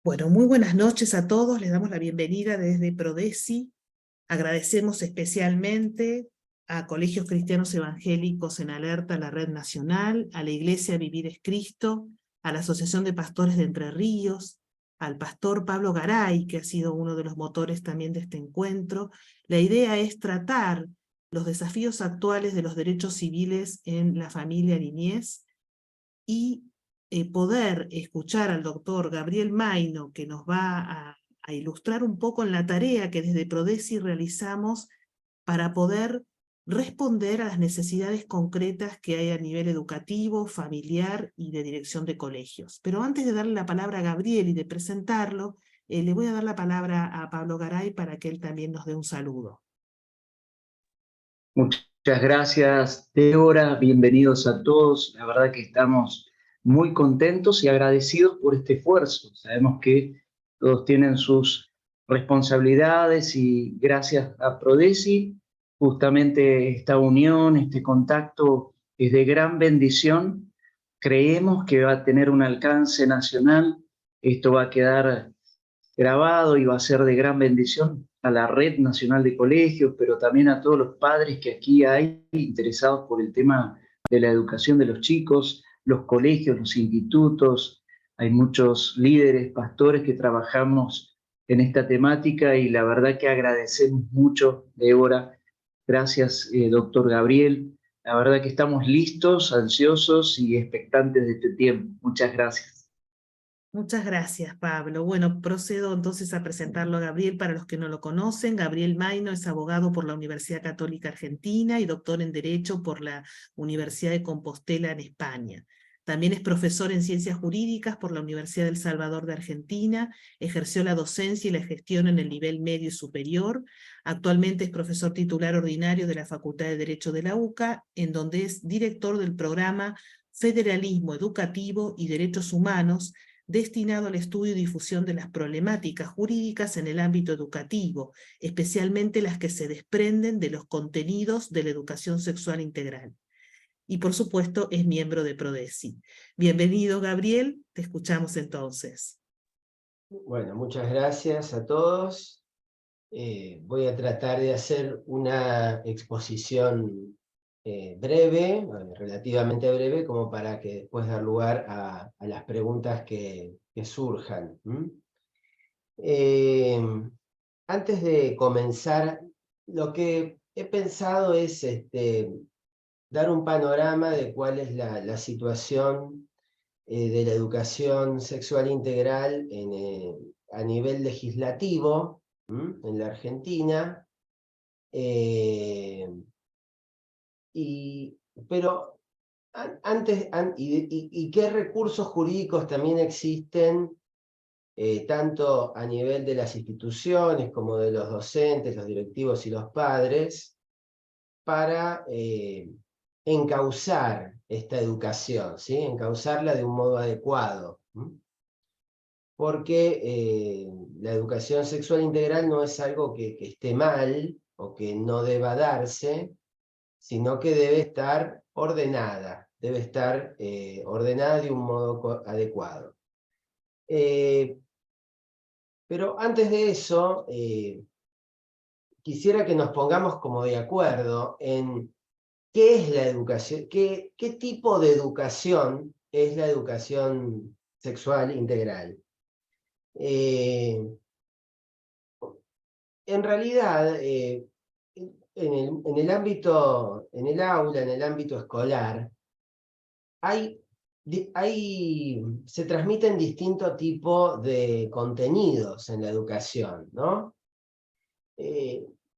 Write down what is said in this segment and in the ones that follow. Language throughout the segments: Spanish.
Bueno, muy buenas noches a todos. Les damos la bienvenida desde Prodesi. Agradecemos especialmente a Colegios Cristianos Evangélicos en Alerta, la Red Nacional, a la Iglesia Vivir es Cristo, a la Asociación de Pastores de Entre Ríos, al pastor Pablo Garay, que ha sido uno de los motores también de este encuentro. La idea es tratar los desafíos actuales de los derechos civiles en la familia niñez y poder escuchar al doctor Gabriel Maino, que nos va a ilustrar un poco en la tarea que desde Prodesi realizamos para poder responder a las necesidades concretas que hay a nivel educativo, familiar y de dirección de colegios. Pero antes de darle la palabra a Gabriel y de presentarlo, le voy a dar la palabra a Pablo Garay para que él también nos dé un saludo. Muchas gracias, Débora. Bienvenidos a todos. La verdad que estamos muy contentos y agradecidos por este esfuerzo. Sabemos que todos tienen sus responsabilidades y gracias a Prodesi, justamente esta unión, este contacto es de gran bendición. Creemos que va a tener un alcance nacional. Esto va a quedar grabado y va a ser de gran bendición a la Red Nacional de Colegios, pero también a todos los padres que aquí hay interesados por el tema de la educación de los chicos, los colegios, los institutos. Hay muchos líderes, pastores que trabajamos en esta temática y la verdad que agradecemos mucho, Débora. Gracias, doctor Gabriel. La verdad que estamos listos, ansiosos y expectantes de este tiempo. Muchas gracias. Muchas gracias, Pablo. Bueno, procedo entonces a presentarlo a Gabriel para los que no lo conocen. Gabriel Maino es abogado por la Universidad Católica Argentina y doctor en Derecho por la Universidad de Compostela en España. También es profesor en Ciencias Jurídicas por la Universidad del Salvador de Argentina, ejerció la docencia y la gestión en el nivel medio y superior. Actualmente es profesor titular ordinario de la Facultad de Derecho de la UCA, en donde es director del programa Federalismo Educativo y Derechos Humanos, destinado al estudio y difusión de las problemáticas jurídicas en el ámbito educativo, especialmente las que se desprenden de los contenidos de la educación sexual integral. Y por supuesto es miembro de Prodesi. Bienvenido, Gabriel, te escuchamos entonces. Bueno, muchas gracias a todos. Voy a tratar de hacer una exposición breve, relativamente breve, como para que después dar lugar a las preguntas que surjan. Antes de comenzar, lo que he pensado es dar un panorama de cuál es la situación de la educación sexual integral a nivel legislativo en la Argentina. Pero y qué recursos jurídicos también existen, tanto a nivel de las instituciones como de los docentes, los directivos y los padres, para encauzar esta educación, ¿sí? Encauzarla de un modo adecuado. Porque la educación sexual integral no es algo que esté mal o que no deba darse, sino que debe estar ordenada, ordenada de un modo adecuado. Pero antes de eso, quisiera que nos pongamos como de acuerdo en qué es la educación, qué tipo de educación es la educación sexual integral. En realidad, en el ámbito, en el aula, en el ámbito escolar, se transmiten distintos tipos de contenidos en la educación, ¿no?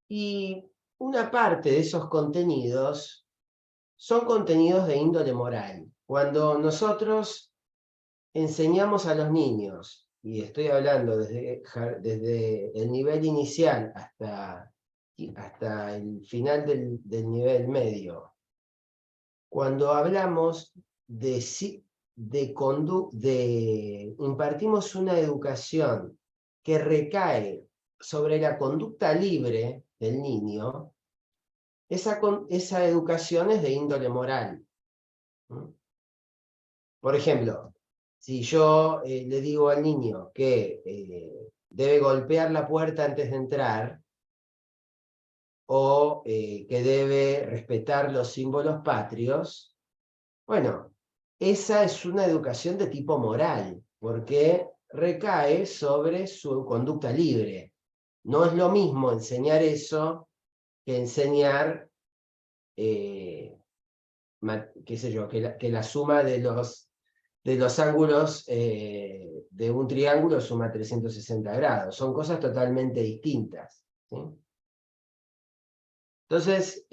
Y una parte de esos contenidos son contenidos de índole moral. Cuando nosotros enseñamos a los niños, y estoy hablando desde el nivel inicial hasta el final del nivel medio, cuando hablamos impartimos una educación que recae sobre la conducta libre del niño, esa educación es de índole moral. Por ejemplo, Si yo le digo al niño que debe golpear la puerta antes de entrar, o que debe respetar los símbolos patrios, bueno, esa es una educación de tipo moral, porque recae sobre su conducta libre. No es lo mismo enseñar eso que enseñar, qué sé yo, que la suma de los ángulos de un triángulo suma 360 grados. Son cosas totalmente distintas, ¿sí? Entonces,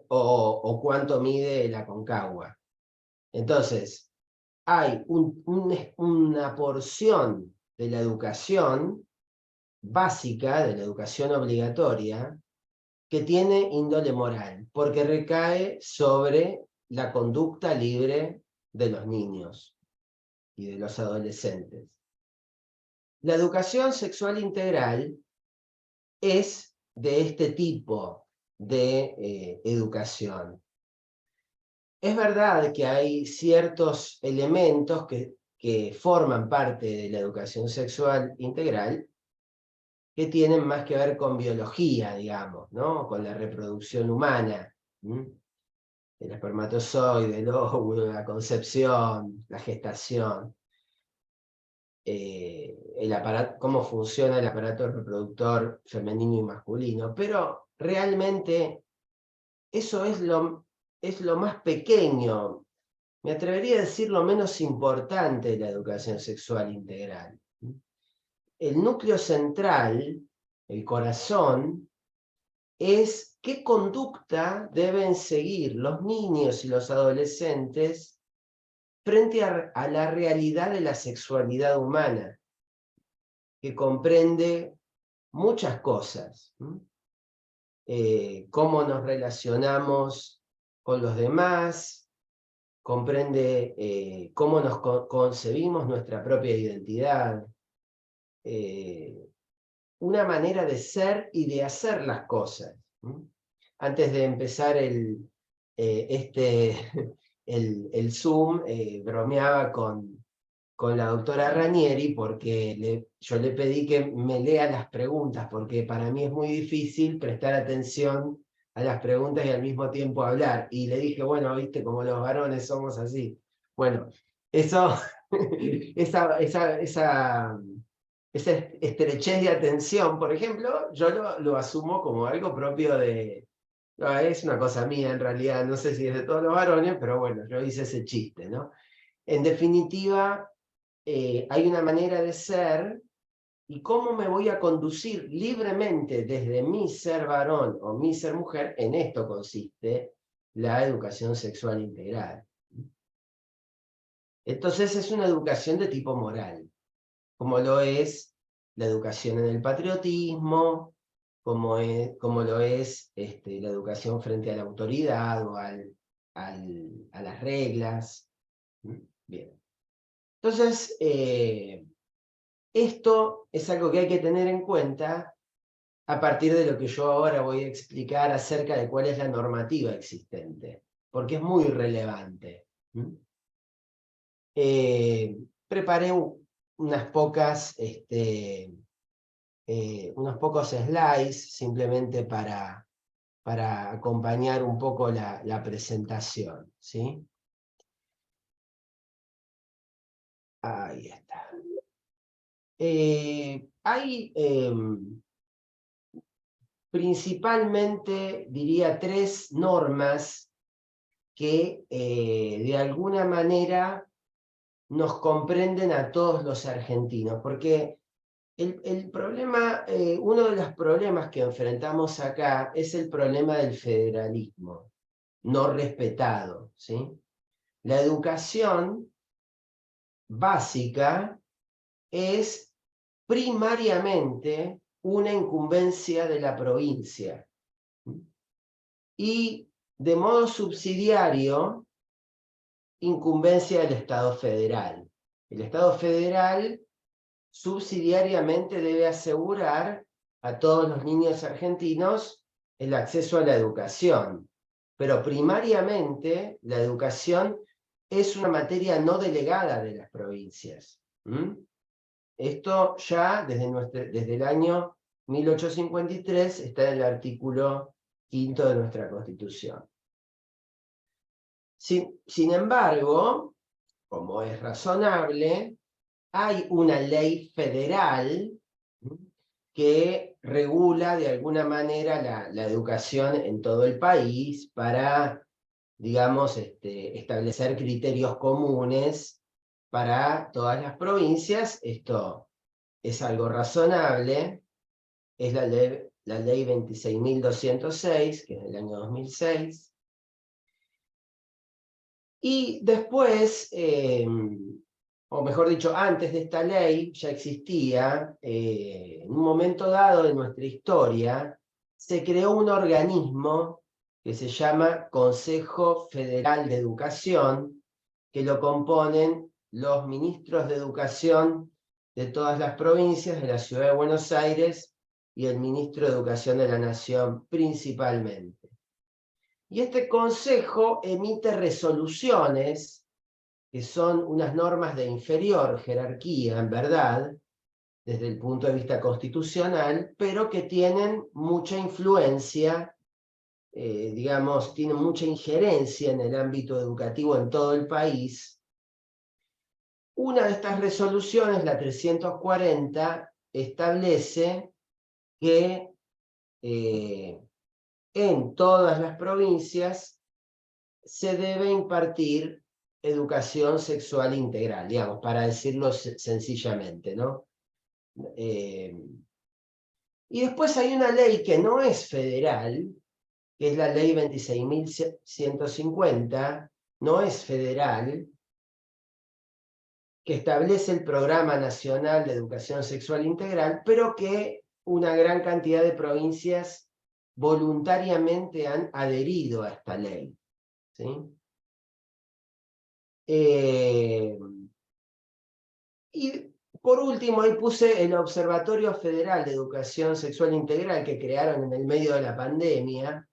o cuánto mide la Aconcagua. Entonces, hay una porción de la educación básica, de la educación obligatoria, que tiene índole moral, porque recae sobre la conducta libre de los niños y de los adolescentes. La educación sexual integral es de este tipo de educación. Es verdad que hay ciertos elementos que forman parte de la educación sexual integral que tienen más que ver con biología, digamos, ¿no? Con la reproducción humana. El espermatozoide, el óvulo, la concepción, la gestación, cómo funciona el aparato reproductor femenino y masculino. Pero realmente eso es lo más pequeño, me atrevería a decir lo menos importante de la educación sexual integral. El núcleo central, el corazón, es qué conducta deben seguir los niños y los adolescentes frente a la realidad de la sexualidad humana, que comprende muchas cosas. Cómo nos relacionamos con los demás, comprende cómo nos concebimos nuestra propia identidad, una manera de ser y de hacer las cosas. Antes de empezar el Zoom, bromeaba con la doctora Ranieri porque yo le pedí que me lea las preguntas, porque para mí es muy difícil prestar atención a las preguntas y al mismo tiempo hablar. Y le dije, bueno, viste, como los varones somos así. Bueno, eso, esa estrechez de atención, por ejemplo, yo lo asumo como algo propio de... No, es una cosa mía en realidad, no sé si es de todos los varones, pero bueno, yo hice ese chiste, ¿no? En definitiva, hay una manera de ser y cómo me voy a conducir libremente desde mi ser varón o mi ser mujer, en esto consiste la educación sexual integral. Entonces es una educación de tipo moral, como lo es la educación en el patriotismo, como lo es la educación frente a la autoridad o a las reglas. Bien. Entonces, esto es algo que hay que tener en cuenta a partir de lo que yo ahora voy a explicar acerca de cuál es la normativa existente, porque es muy relevante. Preparé unos pocos slides simplemente para acompañar un poco la presentación, ¿sí? Ahí está. Hay principalmente, diría, 3 normas que de alguna manera nos comprenden a todos los argentinos, porque el problema, uno de los problemas que enfrentamos acá es el problema del federalismo no respetado, ¿sí? La educación básica es primariamente una incumbencia de la provincia y de modo subsidiario incumbencia del Estado federal. El Estado federal subsidiariamente debe asegurar a todos los niños argentinos el acceso a la educación, pero primariamente la educación es una materia no delegada de las provincias. Esto ya desde el año 1853 está en el artículo 5º de nuestra Constitución. Sin embargo, como es razonable, hay una ley federal que regula de alguna manera la educación en todo el país para, digamos, establecer criterios comunes para todas las provincias. Esto es algo razonable, es la ley 26.206, que es del año 2006. Y después, o mejor dicho, antes de esta ley ya existía, en un momento dado de nuestra historia, se creó un organismo que se llama Consejo Federal de Educación, que lo componen los ministros de Educación de todas las provincias de la Ciudad de Buenos Aires y el ministro de Educación de la Nación principalmente. Y este consejo emite resoluciones, que son unas normas de inferior jerarquía, en verdad, desde el punto de vista constitucional, pero que tienen mucha influencia, digamos, tienen mucha injerencia en el ámbito educativo en todo el país. Una de estas resoluciones, la 340, establece que en todas las provincias se debe impartir educación sexual integral, digamos, para decirlo sencillamente, ¿no? Y después hay una ley que no es federal, que es la ley 26.150, no es federal, que establece el Programa Nacional de Educación Sexual Integral, pero que una gran cantidad de provincias voluntariamente han adherido a esta ley. ¿Sí? Y por último, ahí puse el Observatorio Federal de Educación Sexual Integral que crearon en el medio de la pandemia.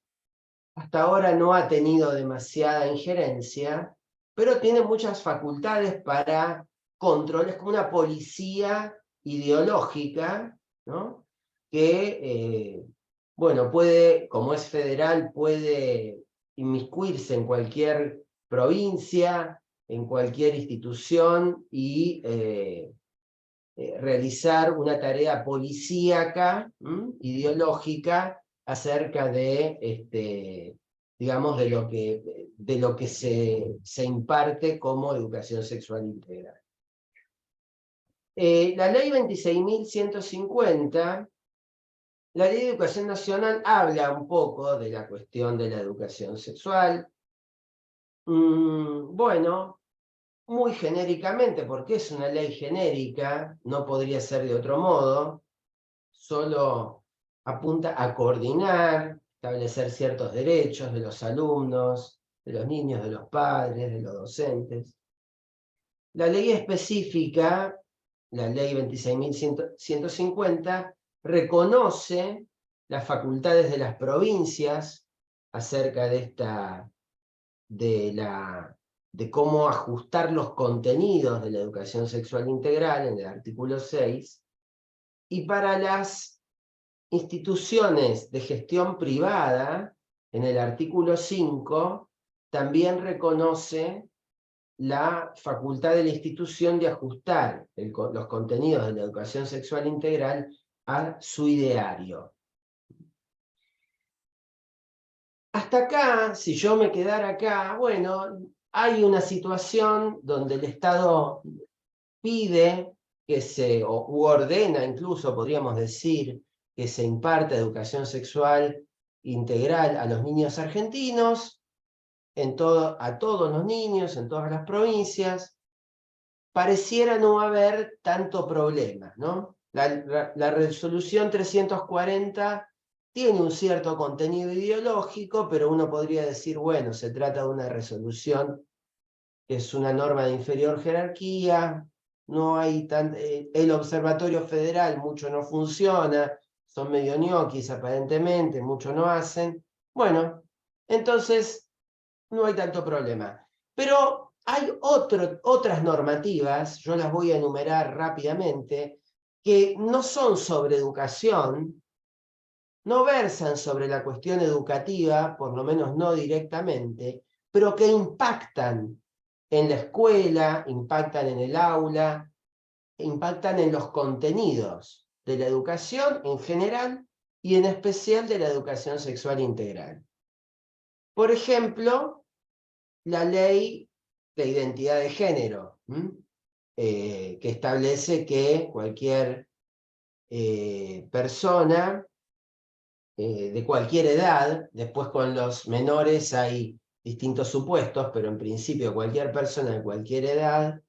Hasta ahora no ha tenido demasiada injerencia, pero tiene muchas facultades para controles, como una policía ideológica, ¿no? Que, bueno, puede, como es federal, puede inmiscuirse en cualquier provincia, en cualquier institución y realizar una tarea policíaca, ideológica, acerca de, digamos, de lo que se imparte como educación sexual integral. La ley 26.150, la ley de educación nacional, habla un poco de la cuestión de la educación sexual. Bueno, muy genéricamente, porque es una ley genérica, no podría ser de otro modo, solo apunta a coordinar, establecer ciertos derechos de los alumnos, de los niños, de los padres, de los docentes. La ley específica, la ley 26.150, reconoce las facultades de las provincias acerca de cómo ajustar los contenidos de la educación sexual integral en el artículo 6, y para las instituciones de gestión privada, en el artículo 5, también reconoce la facultad de la institución de ajustar los contenidos de la educación sexual integral a su ideario. Hasta acá, si yo me quedara acá, bueno, hay una situación donde el Estado pide u ordena incluso, podríamos decir, que se imparta educación sexual integral a los niños argentinos, a todos los niños, en todas las provincias. Pareciera no haber tanto problema, ¿no? La resolución 340 tiene un cierto contenido ideológico, pero uno podría decir, bueno, se trata de una resolución que es una norma de inferior jerarquía, no hay el Observatorio Federal mucho no funciona, son medio ñoquis aparentemente, mucho no hacen. Bueno, entonces no hay tanto problema. Pero hay otras normativas, yo las voy a enumerar rápidamente, que no son sobre educación, no versan sobre la cuestión educativa, por lo menos no directamente, pero que impactan en la escuela, impactan en el aula, impactan en los contenidos de la educación en general y en especial de la educación sexual integral. Por ejemplo, la ley de identidad de género, que establece que cualquier persona de cualquier edad, después con los menores hay distintos supuestos, pero en principio cualquier persona de cualquier edad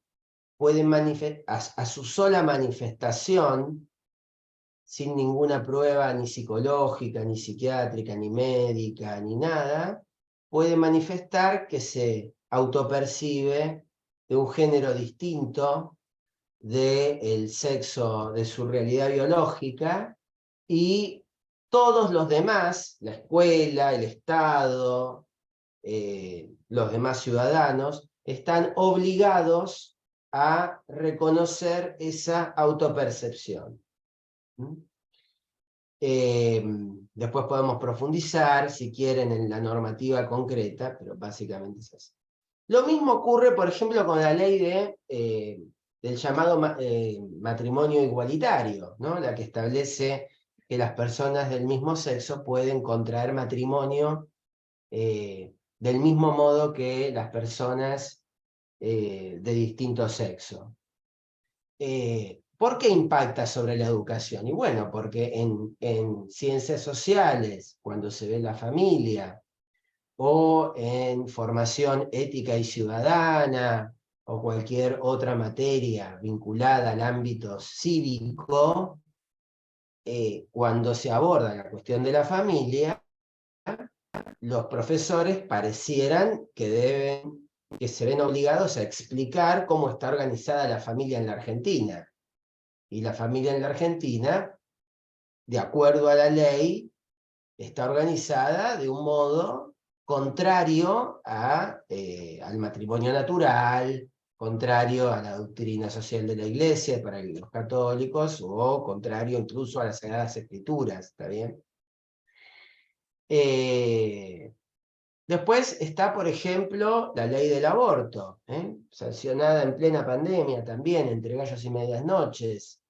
puede a su sola manifestación, sin ninguna prueba ni psicológica, ni psiquiátrica, ni médica, ni nada, puede manifestar que se autopercibe de un género distinto del sexo, de su realidad biológica, y todos los demás, la escuela, el Estado, los demás ciudadanos, están obligados a reconocer esa autopercepción. Después podemos profundizar, si quieren, en la normativa concreta, pero básicamente es así. Lo mismo ocurre, por ejemplo, con la ley del llamado matrimonio igualitario, ¿no? La que establece que las personas del mismo sexo pueden contraer matrimonio del mismo modo que las personas de distinto sexo. ¿Por qué impacta sobre la educación? Y bueno, porque en ciencias sociales, cuando se ve la familia, o en formación ética y ciudadana, o cualquier otra materia vinculada al ámbito cívico, cuando se aborda la cuestión de la familia, los profesores parecieran que se ven obligados a explicar cómo está organizada la familia en la Argentina. Y la familia en la Argentina, de acuerdo a la ley, está organizada de un modo contrario al matrimonio natural, contrario a la doctrina social de la Iglesia para los católicos, o contrario incluso a las Sagradas Escrituras, ¿está bien? Después está, por ejemplo, la ley del aborto, sancionada en plena pandemia también, entre gallos y medias noches.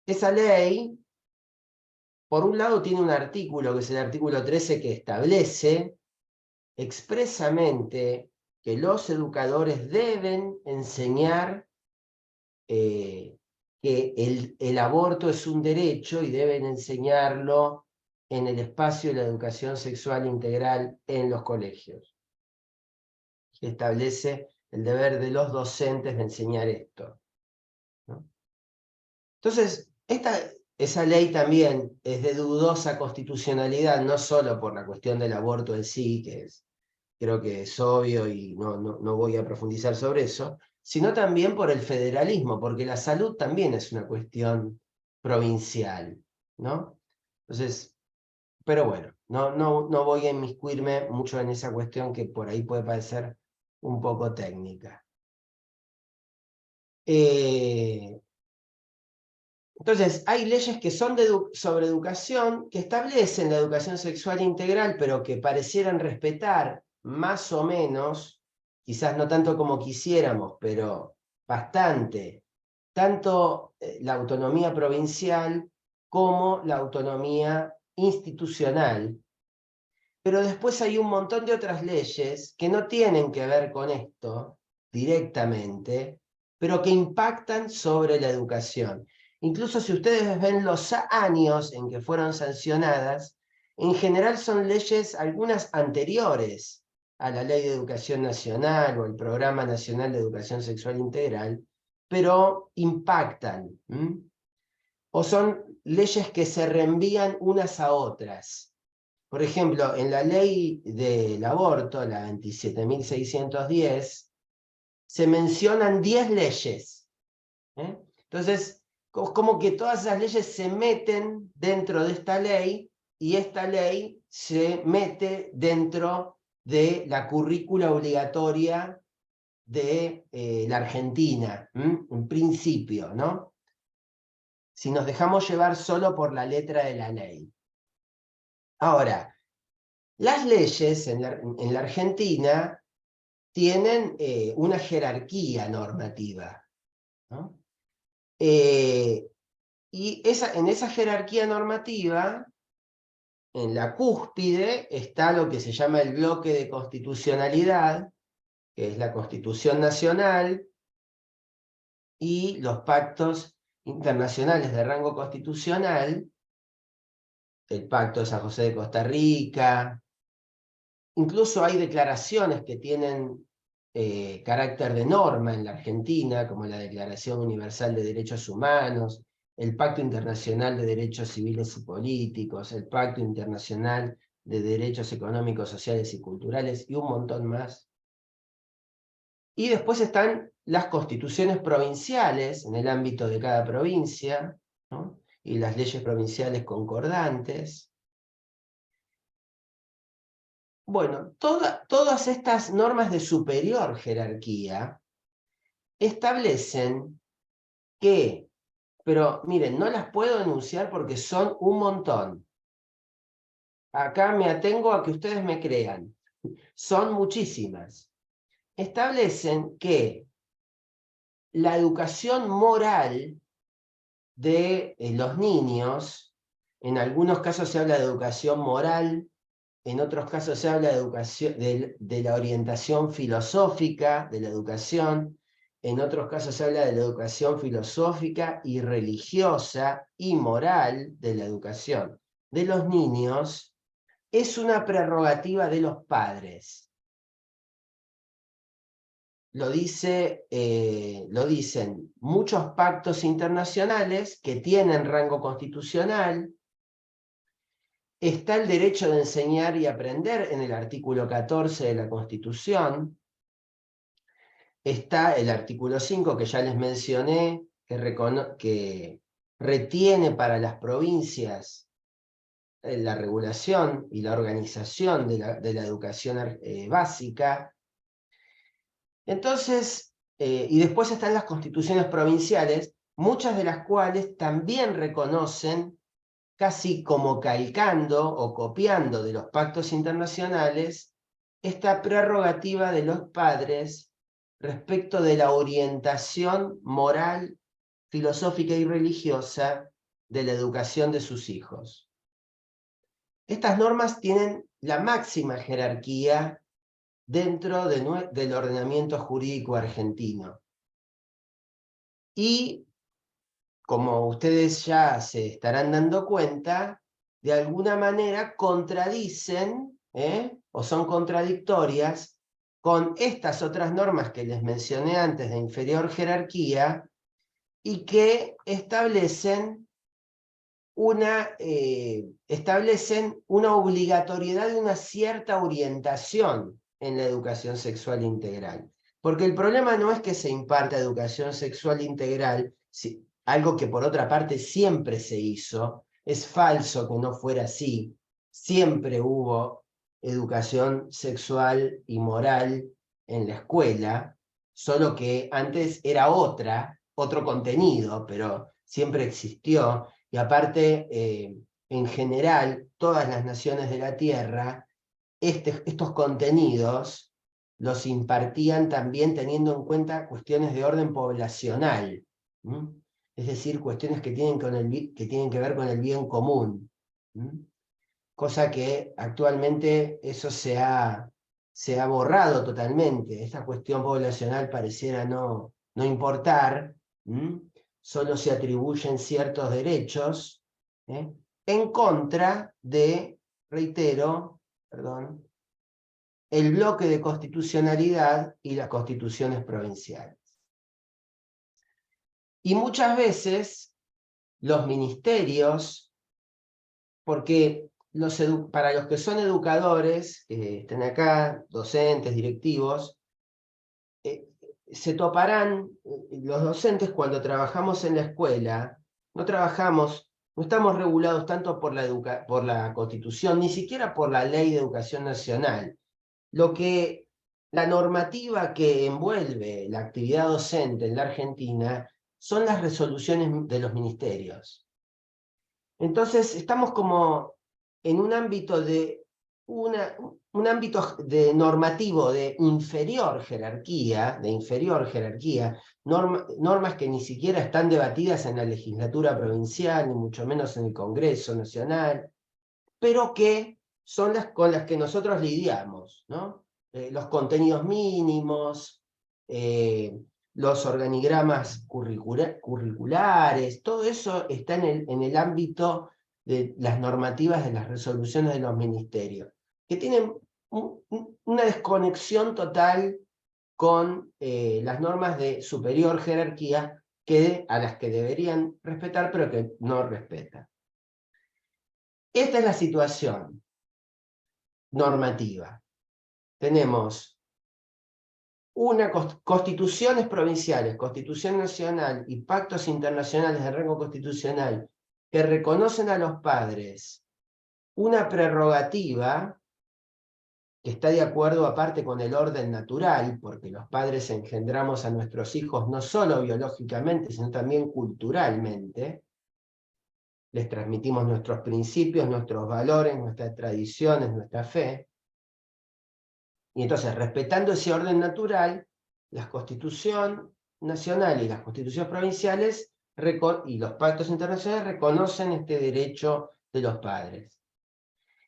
Esa ley, por un lado, tiene un artículo, que es el artículo 13, que establece expresamente que los educadores deben enseñar que el aborto es un derecho y deben enseñarlo en el espacio de la educación sexual integral en los colegios. Establece el deber de los docentes de enseñar esto, ¿no? Entonces, esa ley también es de dudosa constitucionalidad, no solo por la cuestión del aborto en sí, que creo que es obvio y no voy a profundizar sobre eso, sino también por el federalismo, porque la salud también es una cuestión provincial, ¿no? Entonces, pero bueno, no voy a inmiscuirme mucho en esa cuestión que por ahí puede parecer un poco técnica. Entonces, hay leyes que son sobre educación, que establecen la educación sexual integral, pero que parecieran respetar más o menos, quizás no tanto como quisiéramos, pero bastante, tanto la autonomía provincial como la autonomía institucional. Pero después hay un montón de otras leyes que no tienen que ver con esto directamente, pero que impactan sobre la educación. Incluso si ustedes ven los años en que fueron sancionadas, en general son leyes, algunas anteriores a la Ley de Educación Nacional o el Programa Nacional de Educación Sexual Integral, pero impactan. O son leyes que se reenvían unas a otras. Por ejemplo, en la ley del aborto, la 27.610, se mencionan 10 leyes. Entonces, como que todas esas leyes se meten dentro de esta ley y esta ley se mete dentro de la currícula obligatoria de la Argentina, en principio, ¿no? Si nos dejamos llevar solo por la letra de la ley. Ahora, las leyes en la Argentina tienen una jerarquía normativa, ¿no? Y en esa jerarquía normativa, en la cúspide, está lo que se llama el bloque de constitucionalidad, que es la Constitución Nacional y los pactos internacionales de rango constitucional, el Pacto de San José de Costa Rica. Incluso hay declaraciones que tienen carácter de norma en la Argentina, como la Declaración Universal de Derechos Humanos, el Pacto Internacional de Derechos Civiles y Políticos, el Pacto Internacional de Derechos Económicos, Sociales y Culturales, y un montón más. Y después están las constituciones provinciales en el ámbito de cada provincia, ¿no? Y las leyes provinciales concordantes. Bueno, todas estas normas de superior jerarquía establecen que, pero miren, no las puedo enunciar porque son un montón. Acá me atengo a que ustedes me crean. Son muchísimas. Establecen que la educación moral de los niños, en algunos casos se habla de educación moral, en otros casos se habla de educación, de la orientación filosófica de la educación, en otros casos se habla de la educación filosófica y religiosa y moral de la educación de los niños, es una prerrogativa de los padres. Lo dicen muchos pactos internacionales que tienen rango constitucional. Está el derecho de enseñar y aprender en el artículo 14 de la Constitución. Está el artículo 5 que ya les mencioné, que retiene para las provincias la regulación y la organización de la educación básica. Entonces, y después están las constituciones provinciales, muchas de las cuales también reconocen, casi como calcando o copiando de los pactos internacionales, esta prerrogativa de los padres respecto de la orientación moral, filosófica y religiosa de la educación de sus hijos. Estas normas tienen la máxima jerarquía dentro del ordenamiento jurídico argentino. Y, como ustedes ya se estarán dando cuenta, de alguna manera contradicen, o son contradictorias con estas otras normas que les mencioné antes de inferior jerarquía y que establecen una obligatoriedad de una cierta orientación en la educación sexual integral. Porque el problema no es que se imparta educación sexual integral, algo que por otra parte siempre se hizo, es falso que no fuera así, siempre hubo educación sexual y moral en la escuela, solo que antes era otro contenido, pero siempre existió. Y aparte, en general, todas las naciones de la Tierra, estos contenidos los impartían también teniendo en cuenta cuestiones de orden poblacional. Es decir, cuestiones que tienen que ver con el bien común. Cosa que actualmente eso se ha borrado totalmente. Esta cuestión poblacional pareciera no importar. Solo se atribuyen ciertos derechos, en contra de, reitero, el bloque de constitucionalidad y las constituciones provinciales. Y muchas veces los ministerios, porque para los que son educadores, estén acá, docentes, directivos, se toparán, los docentes cuando trabajamos en la escuela, no estamos regulados tanto por la Constitución, ni siquiera por la Ley de Educación Nacional. Lo que la normativa que envuelve la actividad docente en la Argentina son las resoluciones de los ministerios. Entonces, estamos como en un ámbito normativo de inferior jerarquía, normas que ni siquiera están debatidas en la legislatura provincial, ni mucho menos en el Congreso Nacional, pero que son las con las que nosotros lidiamos, ¿no? Los contenidos mínimos, los organigramas curriculares, todo eso está en el ámbito de las normativas de las resoluciones de los ministerios, que tienen una desconexión total con las normas de superior jerarquía a las que deberían respetar, pero que no respetan. Esta es la situación normativa. Tenemos constituciones provinciales, constitución nacional y pactos internacionales de rango constitucional que reconocen a los padres una prerrogativa que está de acuerdo aparte con el orden natural, porque los padres engendramos a nuestros hijos no solo biológicamente, sino también culturalmente. Les transmitimos nuestros principios, nuestros valores, nuestras tradiciones, nuestra fe. Y entonces, respetando ese orden natural, la Constitución Nacional y las constituciones provinciales y los pactos internacionales reconocen este derecho de los padres.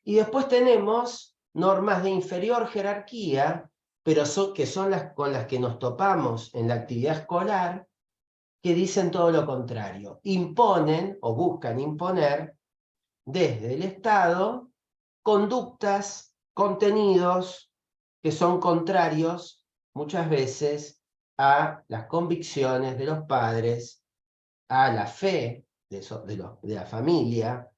Y después tenemos normas de inferior jerarquía, pero que son las con las que nos topamos en la actividad escolar, que dicen todo lo contrario. Imponen o buscan imponer desde el Estado conductas, contenidos que son contrarios muchas veces a las convicciones de los padres, a la fe de la familia,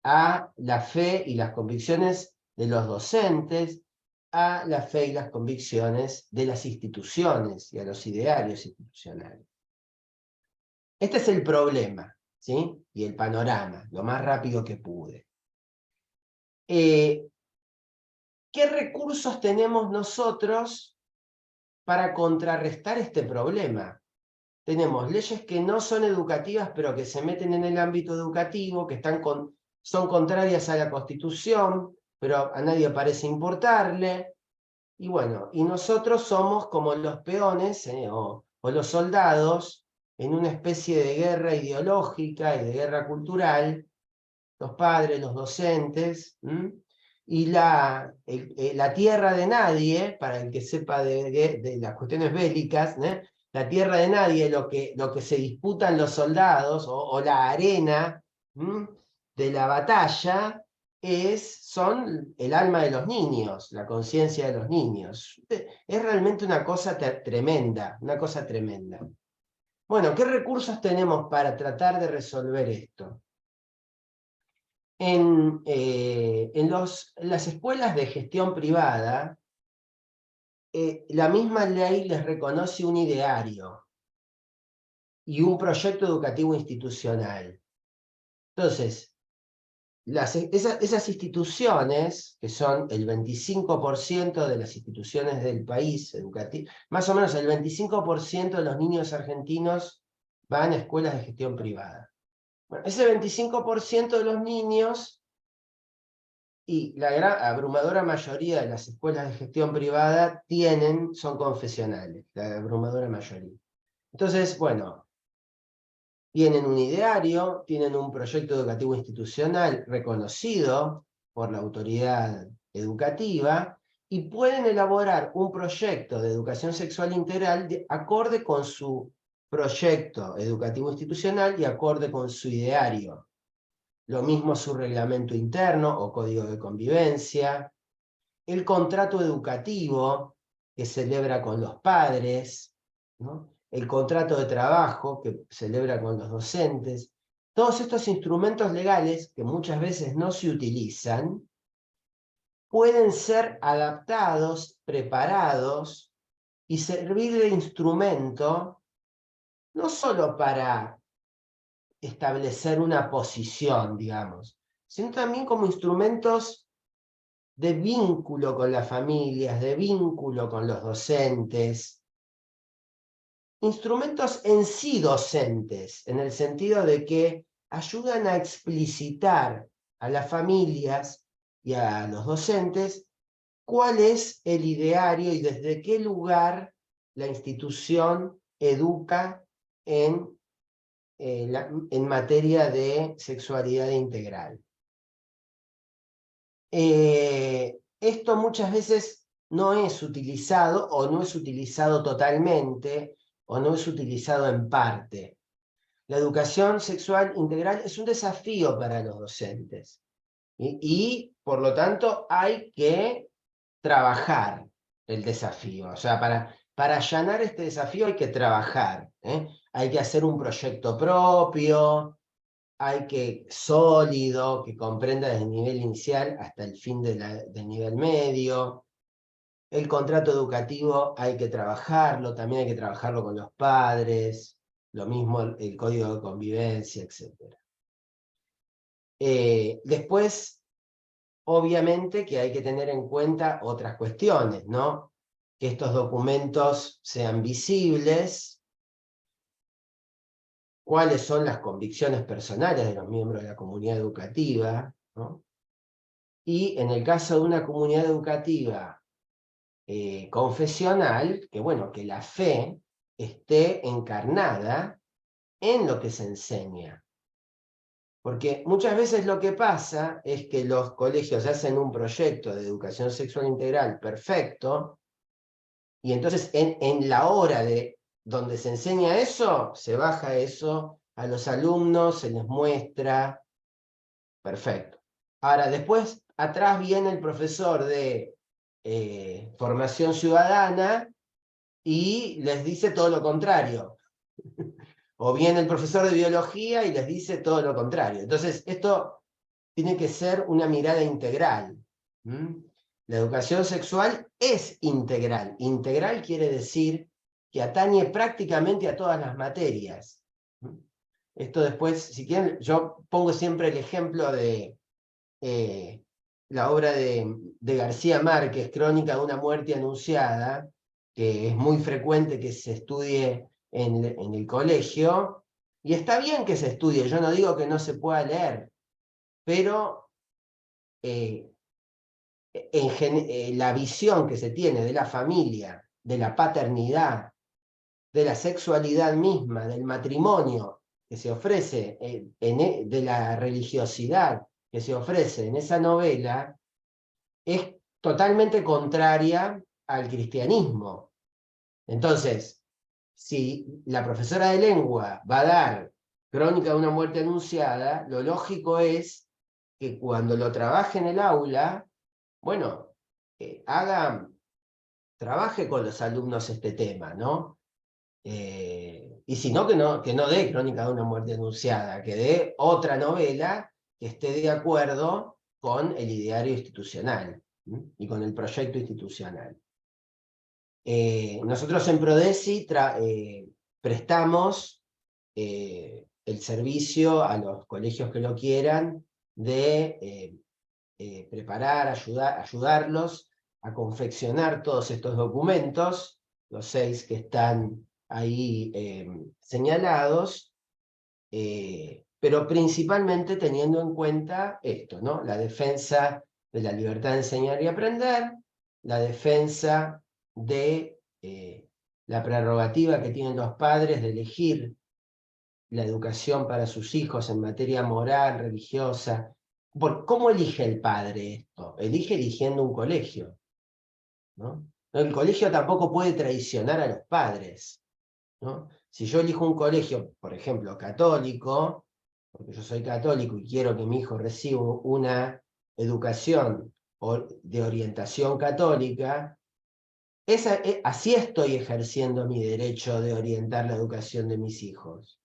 a la fe y las convicciones de los docentes, a la fe y las convicciones de las instituciones y a los idearios institucionales. Este es el problema, ¿sí? Y el panorama, lo más rápido que pude. ¿Qué recursos tenemos nosotros para contrarrestar este problema? Tenemos leyes que no son educativas, pero que se meten en el ámbito educativo, que son contrarias a la Constitución, pero a nadie parece importarle. Y bueno, y nosotros somos como los peones o los soldados en una especie de guerra ideológica y de guerra cultural, los padres, los docentes, y la tierra de nadie, para el que sepa de las cuestiones bélicas, la tierra de nadie, lo que se disputan los soldados, o la arena de la batalla, son el alma de los niños, la conciencia de los niños. Es realmente una cosa tremenda, una cosa tremenda. Bueno, ¿qué recursos tenemos para tratar de resolver esto? En las escuelas de gestión privada, la misma ley les reconoce un ideario y un proyecto educativo institucional. Entonces, esas instituciones, que son el 25% de las instituciones del país educativas, más o menos el 25% de los niños argentinos van a escuelas de gestión privada. Bueno, ese 25% de los niños y la gran abrumadora mayoría de las escuelas de gestión privada son confesionales, la abrumadora mayoría. Entonces, bueno, tienen un ideario, tienen un proyecto educativo institucional reconocido por la autoridad educativa y pueden elaborar un proyecto de educación sexual integral acorde con su proyecto educativo institucional y acorde con su ideario. Lo mismo su reglamento interno o código de convivencia, el contrato educativo que celebra con los padres, ¿no? El contrato de trabajo que celebra con los docentes. Todos estos instrumentos legales, que muchas veces no se utilizan, pueden ser adaptados, preparados y servir de instrumento no solo para establecer una posición, digamos, sino también como instrumentos de vínculo con las familias, de vínculo con los docentes. Instrumentos en sí docentes, en el sentido de que ayudan a explicitar a las familias y a los docentes cuál es el ideario y desde qué lugar la institución educa en materia de sexualidad integral. Esto muchas veces no es utilizado o no es utilizado totalmente o no es utilizado en parte. La educación sexual integral es un desafío para los docentes y por lo tanto hay que trabajar el desafío. O sea, para allanar este desafío hay que trabajar, ¿eh? Hay que hacer un proyecto propio, hay que sólido, que comprenda desde el nivel inicial hasta el fin del nivel medio. El contrato educativo hay que trabajarlo, también hay que trabajarlo con los padres, lo mismo el código de convivencia, etc. Después, obviamente que hay que tener en cuenta otras cuestiones, ¿no? Que estos documentos sean visibles, cuáles son las convicciones personales de los miembros de la comunidad educativa, ¿no? Y en el caso de una comunidad educativa confesional, que bueno, que la fe esté encarnada en lo que se enseña. Porque muchas veces lo que pasa es que los colegios hacen un proyecto de educación sexual integral perfecto, y entonces en la hora de donde se enseña eso, se baja eso a los alumnos, se les muestra, perfecto. Ahora, después, atrás viene el profesor de formación ciudadana y les dice todo lo contrario. O viene el profesor de biología y les dice todo lo contrario. Entonces, esto tiene que ser una mirada integral. La educación sexual es integral. Integral quiere decir que atañe prácticamente a todas las materias. Esto después, si quieren, yo pongo siempre el ejemplo de la obra de García Márquez, Crónica de una muerte anunciada, que es muy frecuente que se estudie en el colegio, y está bien que se estudie, yo no digo que no se pueda leer, pero la visión que se tiene de la familia, de la paternidad, de la sexualidad misma, del matrimonio que se ofrece, de la religiosidad que se ofrece en esa novela, es totalmente contraria al cristianismo. Entonces, si la profesora de lengua va a dar Crónica de una muerte anunciada, lo lógico es que cuando lo trabaje en el aula, bueno, trabaje con los alumnos este tema, ¿no? Y si no, que no dé Crónica de una muerte anunciada, que dé otra novela que esté de acuerdo con el ideario institucional y con el proyecto institucional. Nosotros en Prodesi prestamos el servicio a los colegios que lo quieran de preparar, ayudarlos a confeccionar todos estos documentos, los 6 que están ahí señalados, pero principalmente teniendo en cuenta esto, ¿no? La defensa de la libertad de enseñar y aprender, la defensa de la prerrogativa que tienen los padres de elegir la educación para sus hijos en materia moral, religiosa. ¿Cómo elige el padre esto? Elige eligiendo un colegio, ¿no? El colegio tampoco puede traicionar a los padres, ¿no? Si yo elijo un colegio, por ejemplo, católico, porque yo soy católico y quiero que mi hijo reciba una educación de orientación católica, así estoy ejerciendo mi derecho de orientar la educación de mis hijos.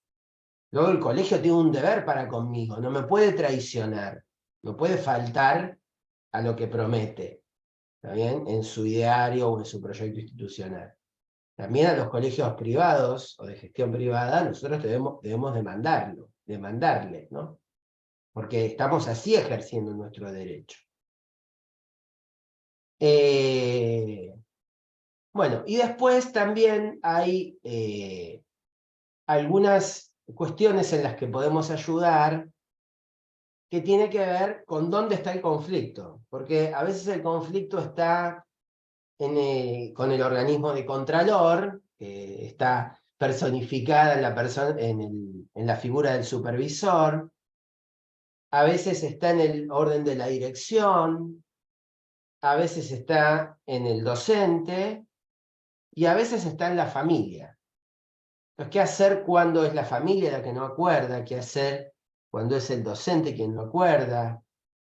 Luego el colegio tiene un deber para conmigo, no me puede traicionar, no puede faltar a lo que promete, ¿está bien? En su ideario o en su proyecto institucional. También a los colegios privados o de gestión privada nosotros debemos demandarle, ¿no? Porque estamos así ejerciendo nuestro derecho. Bueno, y después también hay algunas cuestiones en las que podemos ayudar que tiene que ver con dónde está el conflicto, porque a veces el conflicto está con el organismo de contralor, que está personificada en la figura del supervisor, a veces está en el orden de la dirección, a veces está en el docente y a veces está en la familia. Entonces, ¿qué hacer cuando es la familia la que no acuerda? ¿Qué hacer cuando es el docente quien no acuerda?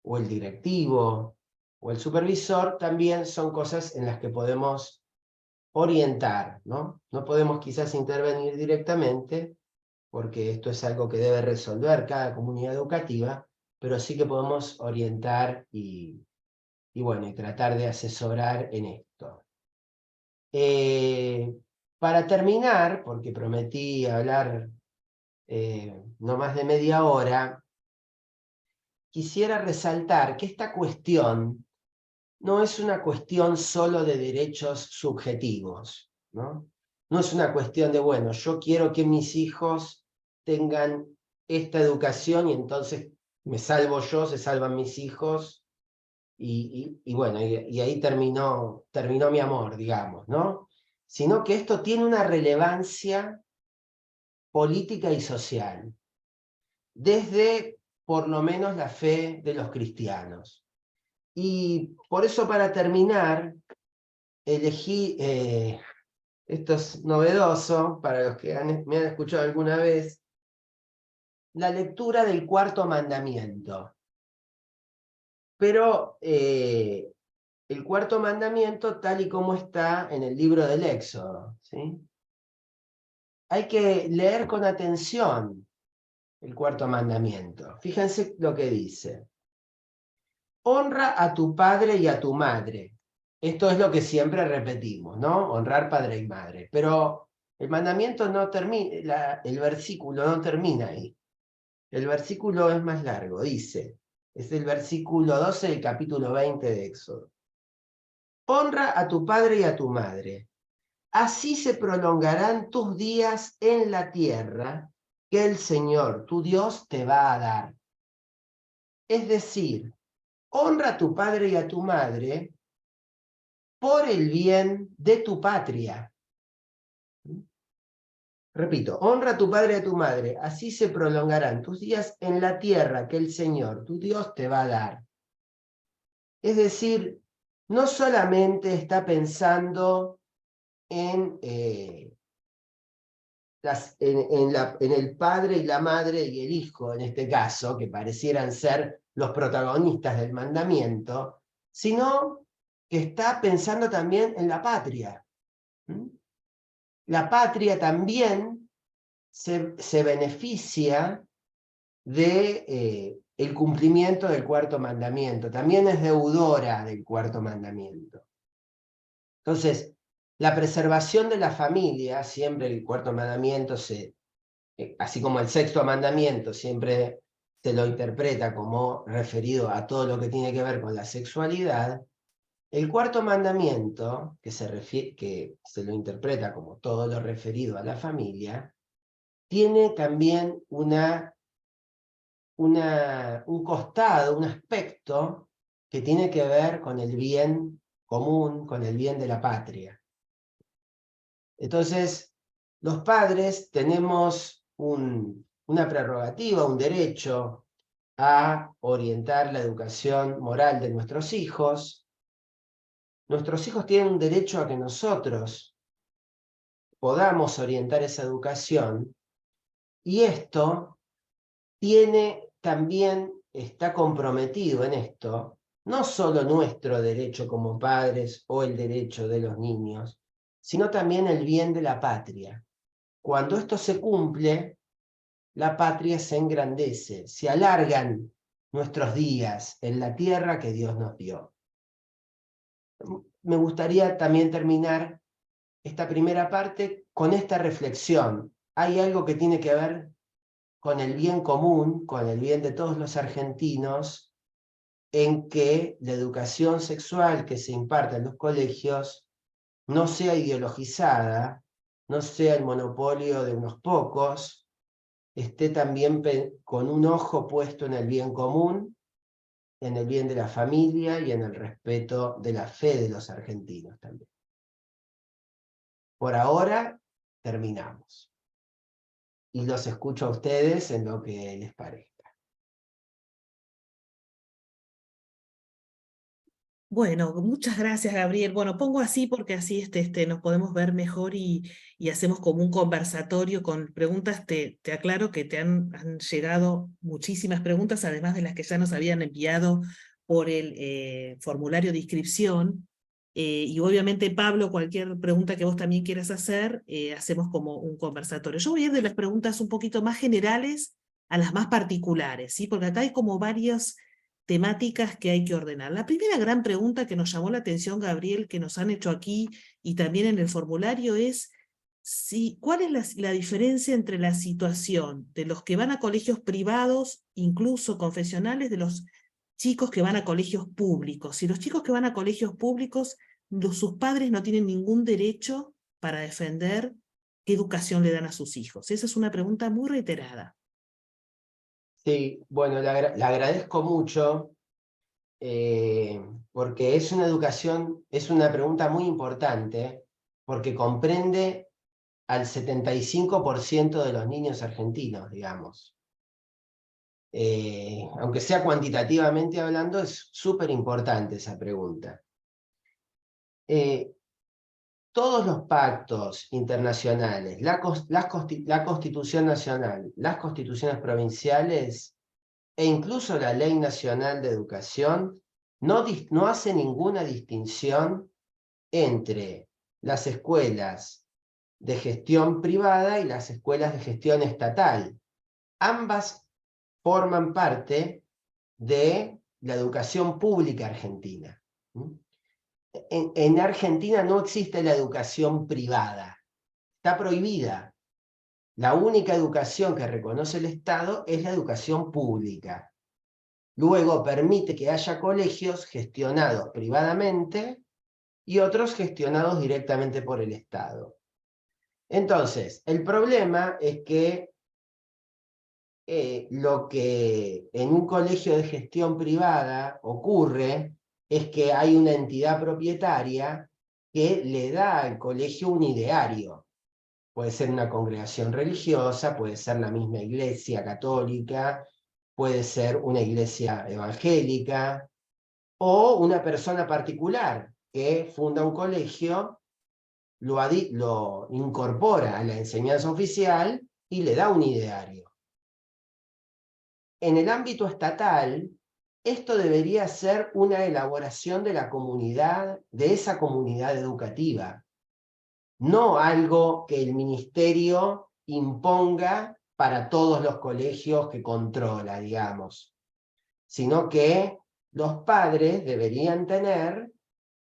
¿O el directivo? ¿O el supervisor? También son cosas en las que podemos orientar, ¿no? No podemos quizás intervenir directamente, porque esto es algo que debe resolver cada comunidad educativa, pero sí que podemos orientar y bueno, y tratar de asesorar en esto. Para terminar, porque prometí hablar no más de media hora, quisiera resaltar que esta cuestión no es una cuestión solo de derechos subjetivos, ¿no? No es una cuestión de, bueno, yo quiero que mis hijos tengan esta educación y entonces me salvo yo, se salvan mis hijos, y bueno, y ahí terminó mi amor, digamos, ¿no? Sino que esto tiene una relevancia política y social, desde por lo menos la fe de los cristianos. Y por eso, para terminar, elegí, esto es novedoso para los que me han escuchado alguna vez, la lectura del cuarto mandamiento. Pero el cuarto mandamiento tal y como está en el libro del Éxodo, ¿sí? Hay que leer con atención el cuarto mandamiento. Fíjense lo que dice. Honra a tu padre y a tu madre. Esto es lo que siempre repetimos, ¿no? Honrar padre y madre. Pero el mandamiento no termina, el versículo no termina ahí. El versículo es más largo, dice. Es el versículo 12 del capítulo 20 de Éxodo. Honra a tu padre y a tu madre. Así se prolongarán tus días en la tierra que el Señor, tu Dios, te va a dar. Es decir, honra a tu padre y a tu madre por el bien de tu patria. Repito, honra a tu padre y a tu madre, así se prolongarán tus días en la tierra que el Señor, tu Dios, te va a dar. Es decir, no solamente está pensando en, en el padre y la madre y el hijo, en este caso, que parecieran ser los protagonistas del mandamiento, sino que está pensando también en la patria. La patria también se beneficia de el cumplimiento del cuarto mandamiento, también es deudora del cuarto mandamiento. Entonces, la preservación de la familia, siempre el cuarto mandamiento, así como el sexto mandamiento, siempre se lo interpreta como referido a todo lo que tiene que ver con la sexualidad. El cuarto mandamiento, que se lo interpreta como todo lo referido a la familia, tiene también un costado, un aspecto que tiene que ver con el bien común, con el bien de la patria. Entonces, los padres tenemos una prerrogativa, un derecho a orientar la educación moral de nuestros hijos. Nuestros hijos tienen un derecho a que nosotros podamos orientar esa educación, y esto también está comprometido en esto, no solo nuestro derecho como padres o el derecho de los niños, sino también el bien de la patria. Cuando esto se cumple, la patria se engrandece, se alargan nuestros días en la tierra que Dios nos dio. Me gustaría también terminar esta primera parte con esta reflexión. Hay algo que tiene que ver con el bien común, con el bien de todos los argentinos, en que la educación sexual que se imparte en los colegios no sea ideologizada, no sea el monopolio de unos pocos, esté también con un ojo puesto en el bien común, en el bien de la familia y en el respeto de la fe de los argentinos también. Por ahora, terminamos. Y los escucho a ustedes en lo que les parezca. Bueno, muchas gracias, Gabriel. Bueno, pongo así porque así nos podemos ver mejor y hacemos como un conversatorio con preguntas. Te aclaro que han llegado muchísimas preguntas, además de las que ya nos habían enviado por el formulario de inscripción. Y obviamente, Pablo, cualquier pregunta que vos también quieras hacer, hacemos como un conversatorio. Yo voy a ir de las preguntas un poquito más generales a las más particulares, ¿sí? Porque acá hay como varios temáticas que hay que ordenar. La primera gran pregunta que nos llamó la atención, Gabriel, que nos han hecho aquí y también en el formulario es ¿cuál es la diferencia entre la situación de los que van a colegios privados, incluso confesionales, de los chicos que van a colegios públicos? Si los chicos que van a colegios públicos, sus padres no tienen ningún derecho para defender qué educación le dan a sus hijos. Esa es una pregunta muy reiterada. Sí, bueno, le agradezco mucho porque es una educación, es una pregunta muy importante porque comprende al 75% de los niños argentinos, digamos. Aunque sea cuantitativamente hablando, es súper importante esa pregunta. Todos los pactos internacionales, la Constitución Nacional, las constituciones provinciales e incluso la Ley Nacional de Educación no hace ninguna distinción entre las escuelas de gestión privada y las escuelas de gestión estatal. Ambas forman parte de la educación pública argentina. En Argentina no existe la educación privada, está prohibida. La única educación que reconoce el Estado es la educación pública. Luego permite que haya colegios gestionados privadamente y otros gestionados directamente por el Estado. Entonces, el problema es que lo que en un colegio de gestión privada ocurre es que hay una entidad propietaria que le da al colegio un ideario. Puede ser una congregación religiosa, puede ser la misma iglesia católica, puede ser una iglesia evangélica, o una persona particular que funda un colegio, lo incorpora a la enseñanza oficial y le da un ideario. En el ámbito estatal, esto debería ser una elaboración de la comunidad, de esa comunidad educativa, no algo que el ministerio imponga para todos los colegios que controla, digamos, sino que los padres deberían tener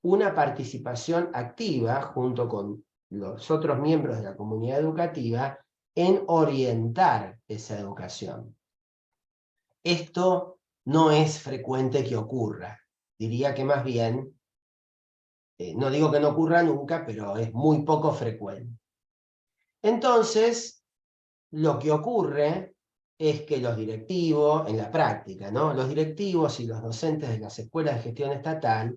una participación activa junto con los otros miembros de la comunidad educativa en orientar esa educación. Esto no es frecuente que ocurra. Diría que más bien, no digo que no ocurra nunca, pero es muy poco frecuente. Entonces, lo que ocurre es que los directivos, en la práctica, ¿no? Los directivos y los docentes de las escuelas de gestión estatal,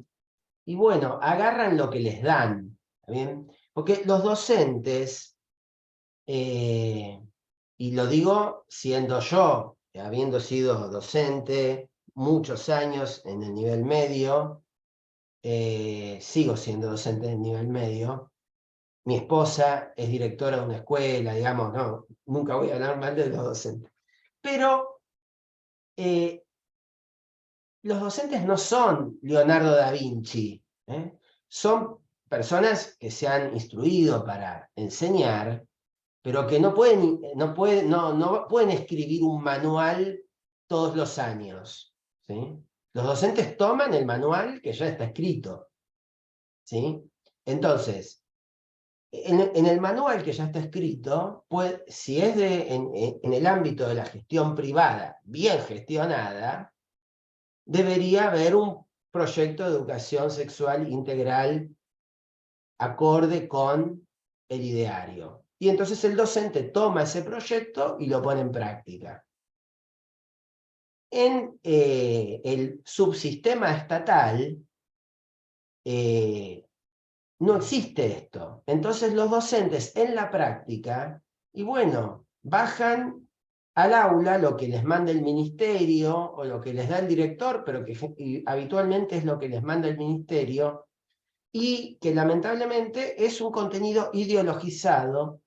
y bueno, agarran lo que les dan, ¿está bien? Porque los docentes, y lo digo siendo yo, habiendo sido docente muchos años en el nivel medio, sigo siendo docente en el nivel medio. Mi esposa es directora de una escuela, digamos, no, nunca voy a hablar mal de los docentes. Pero los docentes no son Leonardo da Vinci, son personas que se han instruido para enseñar, pero que no pueden escribir un manual todos los años, ¿sí? Los docentes toman el manual que ya está escrito, ¿sí? Entonces, en el manual que ya está escrito, pues, si es en el ámbito de la gestión privada bien gestionada, debería haber un proyecto de educación sexual integral acorde con el ideario. Y entonces el docente toma ese proyecto y lo pone en práctica. En el subsistema estatal no existe esto. Entonces los docentes en la práctica, y bueno, bajan al aula lo que les manda el ministerio o lo que les da el director, pero que habitualmente es lo que les manda el ministerio, y que lamentablemente es un contenido ideologizado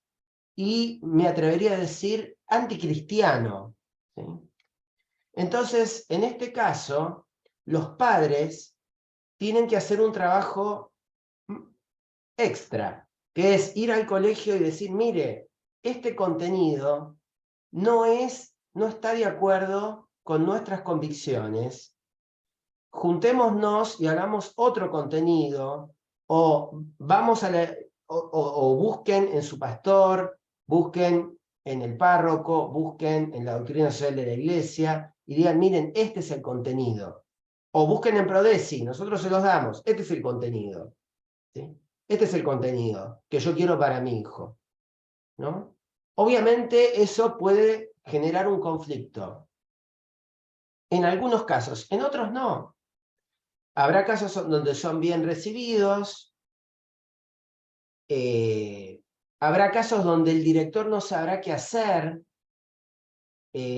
y me atrevería a decir anticristiano, ¿sí? Entonces, en este caso, los padres tienen que hacer un trabajo extra, que es ir al colegio y decir, mire, este contenido no está de acuerdo con nuestras convicciones, juntémonos y hagamos otro contenido, o vamos a o busquen en su pastor, busquen en el párroco, busquen en la doctrina social de la iglesia, y digan, miren, este es el contenido. O busquen en Prodesi, nosotros se los damos, este es el contenido, ¿sí? Este es el contenido que yo quiero para mi hijo, ¿no? Obviamente eso puede generar un conflicto. En algunos casos, en otros no. Habrá casos donde son bien recibidos. Habrá casos donde el director no sabrá qué hacer.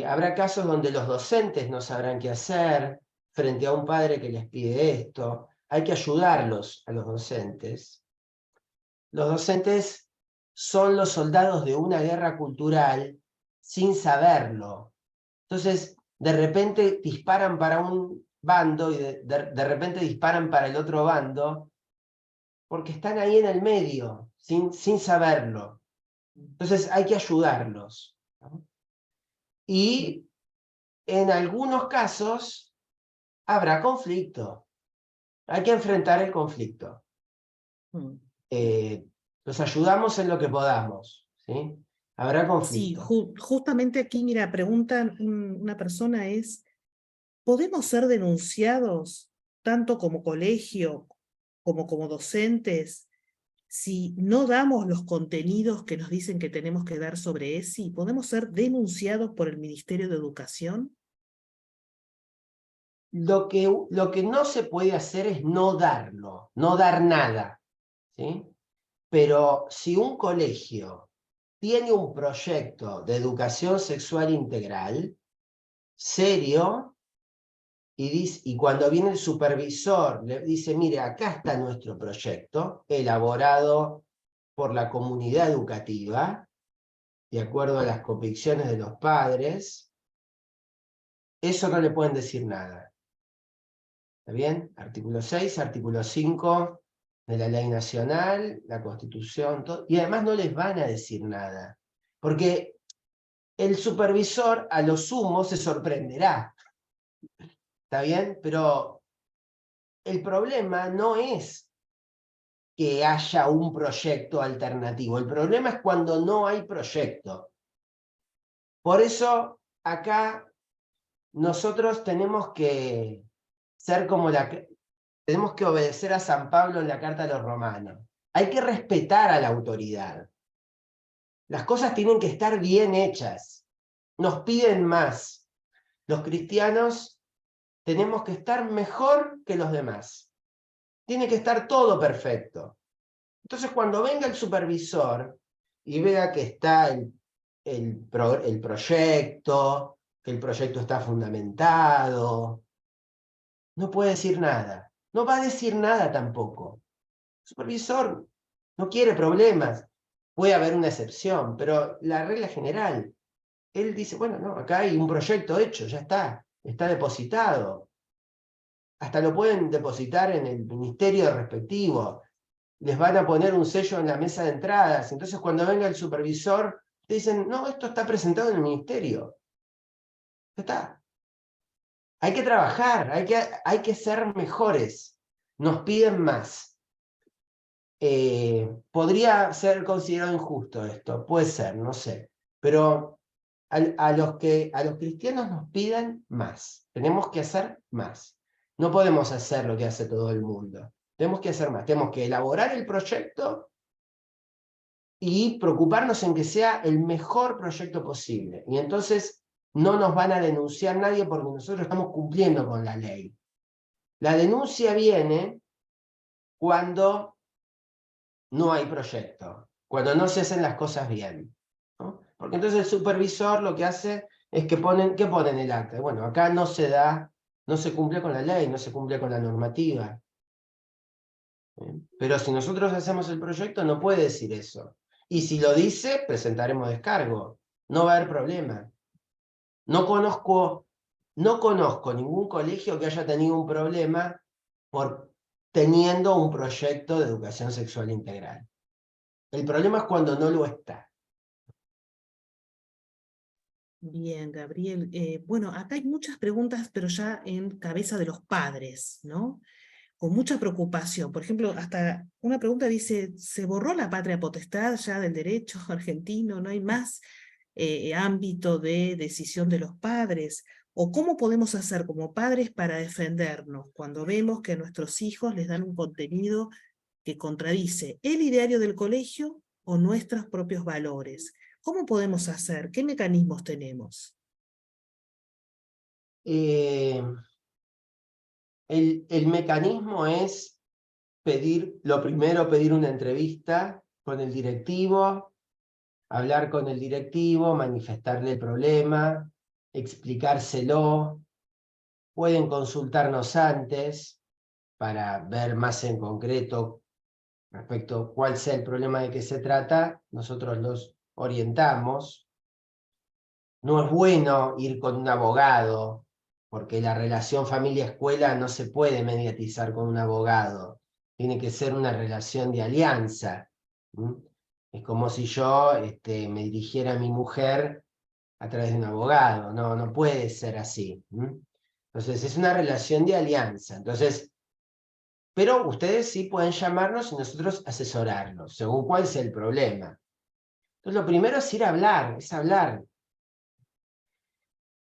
Habrá casos donde los docentes no sabrán qué hacer frente a un padre que les pide esto. Hay que ayudarlos a los docentes. Los docentes son los soldados de una guerra cultural sin saberlo. Entonces, de repente disparan para un bando y de repente disparan para el otro bando porque están ahí en el medio, sin saberlo. Entonces hay que ayudarlos, ¿no? Y en algunos casos habrá conflicto. Hay que enfrentar el conflicto. Los ayudamos en lo que podamos, ¿sí? Habrá Sí, conflicto. justamente aquí, mira, pregunta una persona es, ¿podemos ser denunciados tanto como colegio como docentes si no damos los contenidos que nos dicen que tenemos que dar sobre ESI? ¿Podemos ser denunciados por el Ministerio de Educación? Lo que no se puede hacer es no darlo, no dar nada, ¿sí? Pero si un colegio tiene un proyecto de educación sexual integral serio, y cuando viene el supervisor le dice, mire, acá está nuestro proyecto, elaborado por la comunidad educativa, de acuerdo a las convicciones de los padres, eso no le pueden decir nada. ¿Está bien? Artículo 6, artículo 5 de la ley nacional, la Constitución, todo, y además no les van a decir nada, porque el supervisor a lo sumo se sorprenderá. ¿Está bien? Pero el problema no es que haya un proyecto alternativo. El problema es cuando no hay proyecto. Por eso, acá, nosotros tenemos que ser como tenemos que obedecer a San Pablo en la Carta a los Romanos. Hay que respetar a la autoridad. Las cosas tienen que estar bien hechas. Nos piden más. Los cristianos tenemos que estar mejor que los demás. Tiene que estar todo perfecto. Entonces, cuando venga el supervisor y vea que está el proyecto, que el proyecto está fundamentado, no puede decir nada. No va a decir nada tampoco. El supervisor no quiere problemas. Puede haber una excepción, pero la regla general, él dice, bueno, no, acá hay un proyecto hecho, ya está depositado. Hasta lo pueden depositar en el ministerio respectivo. Les van a poner un sello en la mesa de entradas. Entonces, cuando venga el supervisor, te dicen, no, esto está presentado en el ministerio. Ya está. Hay que trabajar, hay que ser mejores. Nos piden más. Podría ser considerado injusto esto, puede ser, no sé. Pero a los cristianos nos pidan más. Tenemos que hacer más. No podemos hacer lo que hace todo el mundo. Tenemos que hacer más. Tenemos que elaborar el proyecto y preocuparnos en que sea el mejor proyecto posible. Y entonces no nos van a denunciar nadie porque nosotros estamos cumpliendo con la ley. La denuncia viene cuando no hay proyecto, cuando no se hacen las cosas bien, ¿no? Porque entonces el supervisor lo que hace es que ponen el acta. Bueno, acá no se da, no se cumple con la ley, no se cumple con la normativa. Pero si nosotros hacemos el proyecto, no puede decir eso. Y si lo dice, presentaremos descargo. No va a haber problema. No conozco ningún colegio que haya tenido un problema por teniendo un proyecto de educación sexual integral. El problema es cuando no lo está. Bien, Gabriel. Bueno, acá hay muchas preguntas, pero ya en cabeza de los padres, ¿no? Con mucha preocupación. Por ejemplo, hasta una pregunta dice, ¿se borró la patria potestad ya del derecho argentino? ¿No hay más ámbito de decisión de los padres? ¿O cómo podemos hacer como padres para defendernos cuando vemos que a nuestros hijos les dan un contenido que contradice el ideario del colegio o nuestros propios valores? ¿Cómo podemos hacer? ¿Qué mecanismos tenemos? El mecanismo es pedir una entrevista con el directivo, hablar con el directivo, manifestarle el problema, explicárselo. Pueden consultarnos antes para ver más en concreto respecto a cuál sea el problema de que se trata. Nosotros los orientamos. No es bueno ir con un abogado, porque la relación familia-escuela no se puede mediatizar con un abogado. Tiene que ser una relación de alianza. Es como si yo me dirigiera a mi mujer a través de un abogado. No puede ser así. Entonces es una relación de alianza. Entonces, pero ustedes sí pueden llamarnos y nosotros asesorarlos, según cuál sea el problema. Entonces lo primero es ir a hablar, es hablar.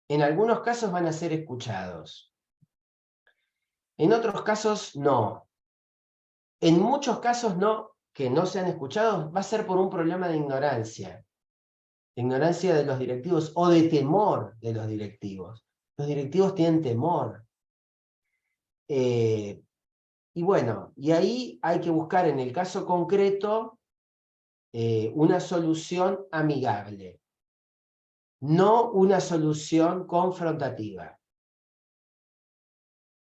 En algunos casos van a ser escuchados. En otros casos no. En muchos casos no, que no sean escuchados, va a ser por un problema de ignorancia. Ignorancia de los directivos o de temor de los directivos. Los directivos tienen temor. Y bueno, y ahí hay que buscar en el caso concreto una solución amigable, no una solución confrontativa.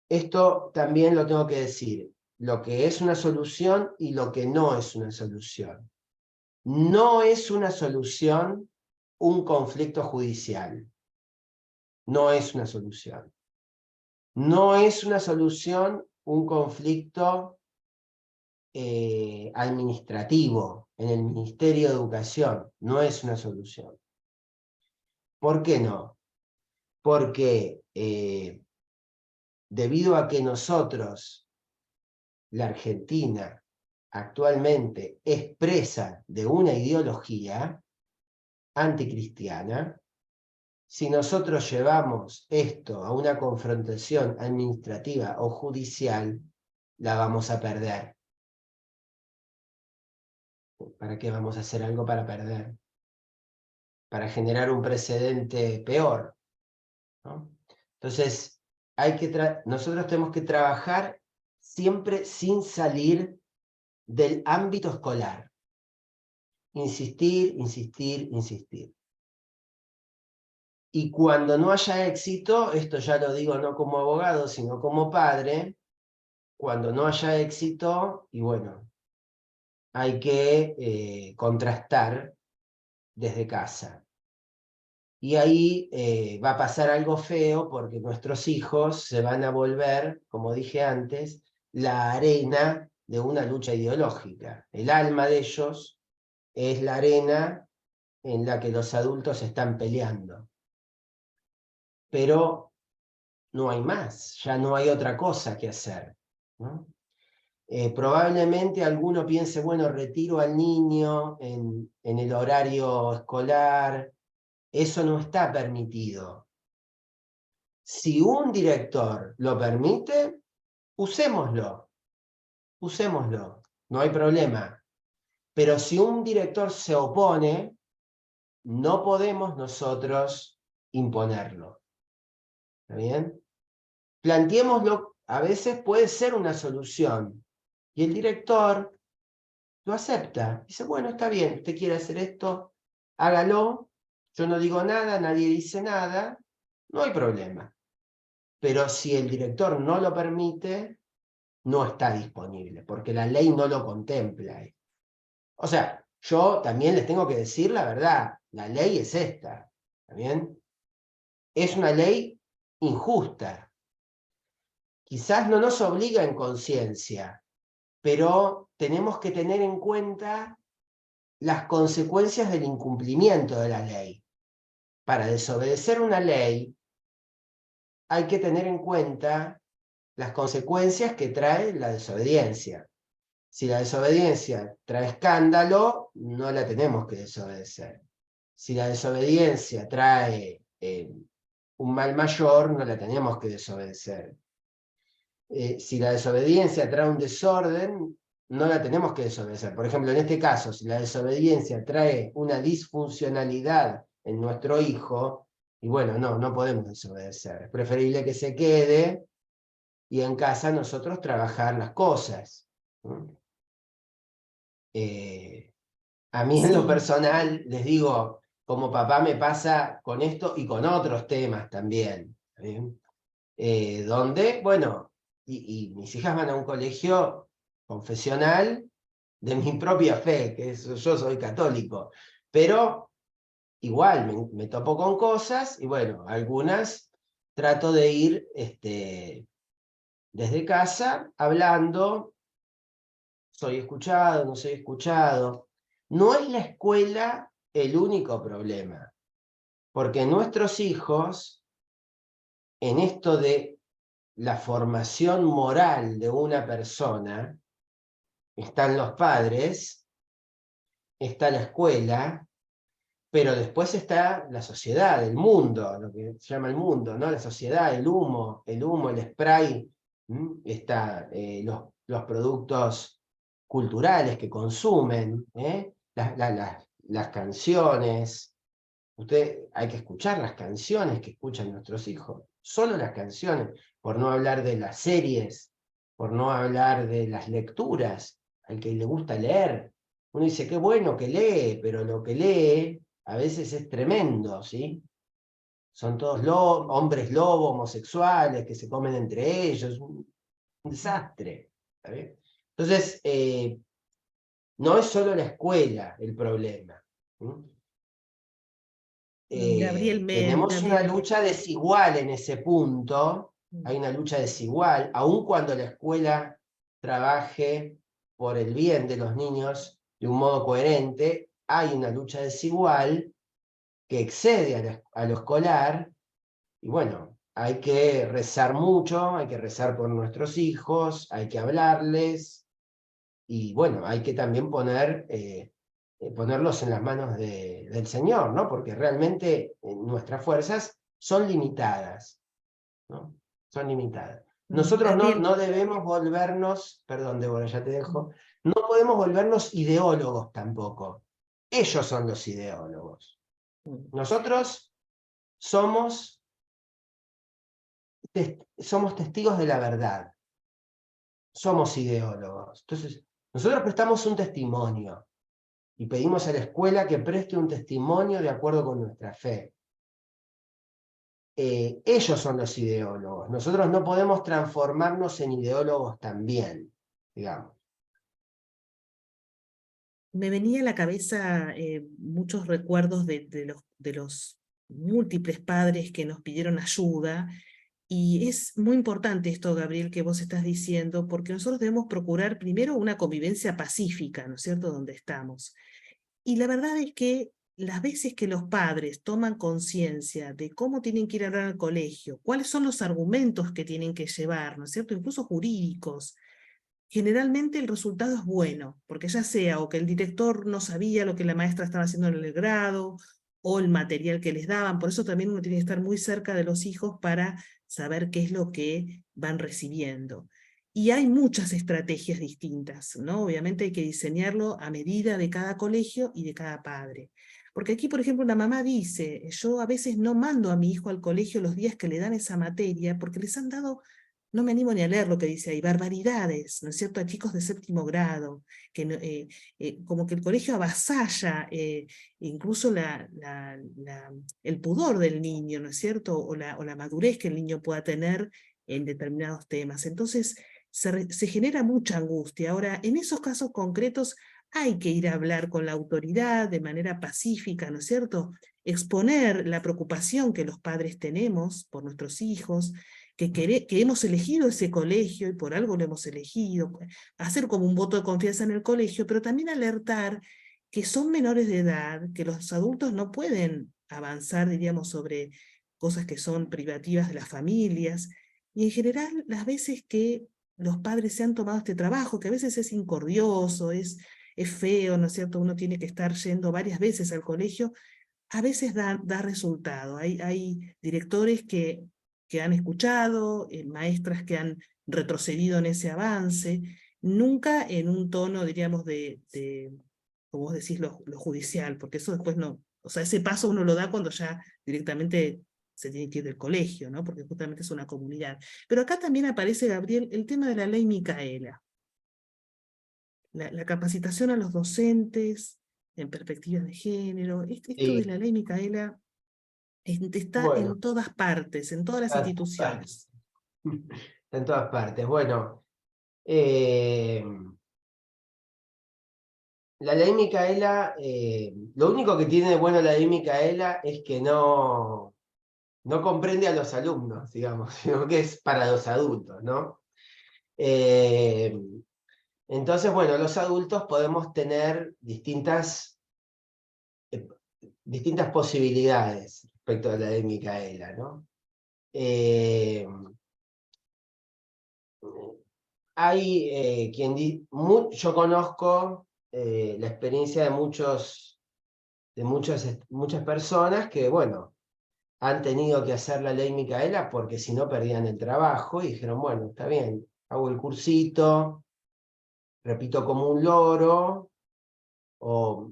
Esto también lo tengo que decir, lo que es una solución y lo que no es una solución. No es una solución un conflicto judicial. No es una solución. No es una solución un conflicto administrativo en el Ministerio de Educación. No es una solución. ¿Por qué no? Porque debido a que nosotros, la Argentina, actualmente es presa de una ideología anticristiana, si nosotros llevamos esto a una confrontación administrativa o judicial, la vamos a perder. ¿Para qué vamos a hacer algo para perder? Para generar un precedente peor, ¿no? Entonces, nosotros tenemos que trabajar siempre sin salir del ámbito escolar. Insistir, insistir, insistir. Y cuando no haya éxito, esto ya lo digo no como abogado, sino como padre, cuando no haya éxito, y bueno, hay que contrastar desde casa. Y ahí va a pasar algo feo porque nuestros hijos se van a volver, como dije antes, la arena de una lucha ideológica. El alma de ellos es la arena en la que los adultos están peleando. Pero no hay más, ya no hay otra cosa que hacer, ¿no? Probablemente alguno piense, bueno, retiro al niño en el horario escolar, eso no está permitido. Si un director lo permite, usémoslo, no hay problema. Pero si un director se opone, no podemos nosotros imponerlo. ¿Está bien? Planteémoslo, a veces puede ser una solución. Y el director lo acepta. Dice, bueno, está bien, usted quiere hacer esto, hágalo. Yo no digo nada, nadie dice nada, no hay problema. Pero si el director no lo permite, no está disponible, porque la ley no lo contempla. O sea, yo también les tengo que decir la verdad, la ley es esta, ¿está bien? Es una ley injusta. Quizás no nos obliga en conciencia, pero tenemos que tener en cuenta las consecuencias del incumplimiento de la ley. Para desobedecer una ley, hay que tener en cuenta las consecuencias que trae la desobediencia. Si la desobediencia trae escándalo, no la tenemos que desobedecer. Si la desobediencia trae un mal mayor, no la tenemos que desobedecer. Si la desobediencia trae un desorden, no la tenemos que desobedecer. Por ejemplo, en este caso, si la desobediencia trae una disfuncionalidad en nuestro hijo, y bueno, no podemos desobedecer. Es preferible que se quede y en casa nosotros trabajar las cosas. A mí en lo personal, les digo, como papá me pasa con esto y con otros temas también. Donde, bueno, y mis hijas van a un colegio confesional de mi propia fe, que yo soy católico, pero igual me topo con cosas y bueno, algunas trato de ir desde casa hablando, soy escuchado, no soy escuchado. No es la escuela el único problema, porque nuestros hijos, en esto de la formación moral de una persona, están los padres, está la escuela, pero después está la sociedad, el mundo, lo que se llama el mundo, ¿no? La sociedad, el humo, el spray, está, los productos culturales que consumen, las canciones. Hay que escuchar las canciones que escuchan nuestros hijos, solo las canciones, por no hablar de las series, por no hablar de las lecturas, al que le gusta leer. Uno dice, qué bueno que lee, pero lo que lee a veces es tremendo, ¿sí? Son todos hombres lobo, homosexuales, que se comen entre ellos, un desastre. ¿Está bien? Entonces, no es solo la escuela el problema. Gabriel, Tenemos una lucha desigual en ese punto, hay una lucha desigual, aun cuando la escuela trabaje por el bien de los niños de un modo coherente, hay una lucha desigual que excede a lo escolar, y bueno, hay que rezar mucho, hay que rezar por nuestros hijos, hay que hablarles, y bueno, hay que también ponerlos en las manos del Señor, ¿no? Porque realmente nuestras fuerzas son limitadas, ¿no? Son limitadas. Nosotros Gabriel, no debemos volvernos, perdón, Débora, ya te dejo, no podemos volvernos ideólogos tampoco. Ellos son los ideólogos. Nosotros somos testigos de la verdad. Somos ideólogos. Entonces, nosotros prestamos un testimonio y pedimos a la escuela que preste un testimonio de acuerdo con nuestra fe. Ellos son los ideólogos. Nosotros no podemos transformarnos en ideólogos también, digamos. me venía a la cabeza muchos recuerdos de los múltiples padres que nos pidieron ayuda. Y es muy importante esto, Gabriel, que vos estás diciendo, porque nosotros debemos procurar primero una convivencia pacífica, ¿no es cierto?, donde estamos. Y la verdad es que las veces que los padres toman conciencia de cómo tienen que ir a hablar al colegio, cuáles son los argumentos que tienen que llevar, ¿no es cierto?, incluso jurídicos, generalmente el resultado es bueno, porque ya sea o que el director no sabía lo que la maestra estaba haciendo en el grado, o el material que les daban. Por eso también uno tiene que estar muy cerca de los hijos para saber qué es lo que van recibiendo. Y hay muchas estrategias distintas, ¿no? Obviamente hay que diseñarlo a medida de cada colegio y de cada padre. Porque aquí, por ejemplo, una mamá dice, yo a veces no mando a mi hijo al colegio los días que le dan esa materia, porque les han dado, no me animo ni a leer lo que dice ahí, barbaridades, ¿no es cierto?, a chicos de 7º grado, que como que el colegio avasalla incluso el pudor del niño, ¿no es cierto?, o la madurez que el niño pueda tener en determinados temas. Entonces, se genera mucha angustia. Ahora, en esos casos concretos hay que ir a hablar con la autoridad de manera pacífica, ¿no es cierto? Exponer la preocupación que los padres tenemos por nuestros hijos, que hemos elegido ese colegio y por algo lo hemos elegido, hacer como un voto de confianza en el colegio, pero también alertar que son menores de edad, que los adultos no pueden avanzar, diríamos, sobre cosas que son privativas de las familias, y en general las veces que los padres se han tomado este trabajo, que a veces es incordioso, es feo, ¿no es cierto? Uno tiene que estar yendo varias veces al colegio, a veces da resultado. Hay directores que han escuchado, maestras que han retrocedido en ese avance, nunca en un tono, diríamos, como vos decís, lo judicial, porque eso después no, o sea, ese paso uno lo da cuando ya directamente se tiene que ir del colegio, ¿no? Porque justamente es una comunidad. Pero acá también aparece, Gabriel, el tema de la ley Micaela. La capacitación a los docentes en perspectivas de género. Esto de Sí, la ley Micaela está bueno, en todas partes, en todas las ah, instituciones. en todas partes. Bueno, eh, la ley Micaela, lo único que tiene de bueno la ley Micaela es que no comprende a los alumnos, digamos, sino que es para los adultos, ¿no? Eh, entonces, bueno, los adultos podemos tener eh, distintas posibilidades respecto a la ley Micaela, ¿no? Eh, Hay yo conozco la experiencia de muchas personas que, bueno, han tenido que hacer la ley Micaela porque si no perdían el trabajo y dijeron, bueno, está bien, hago el cursito, repito como un loro, o,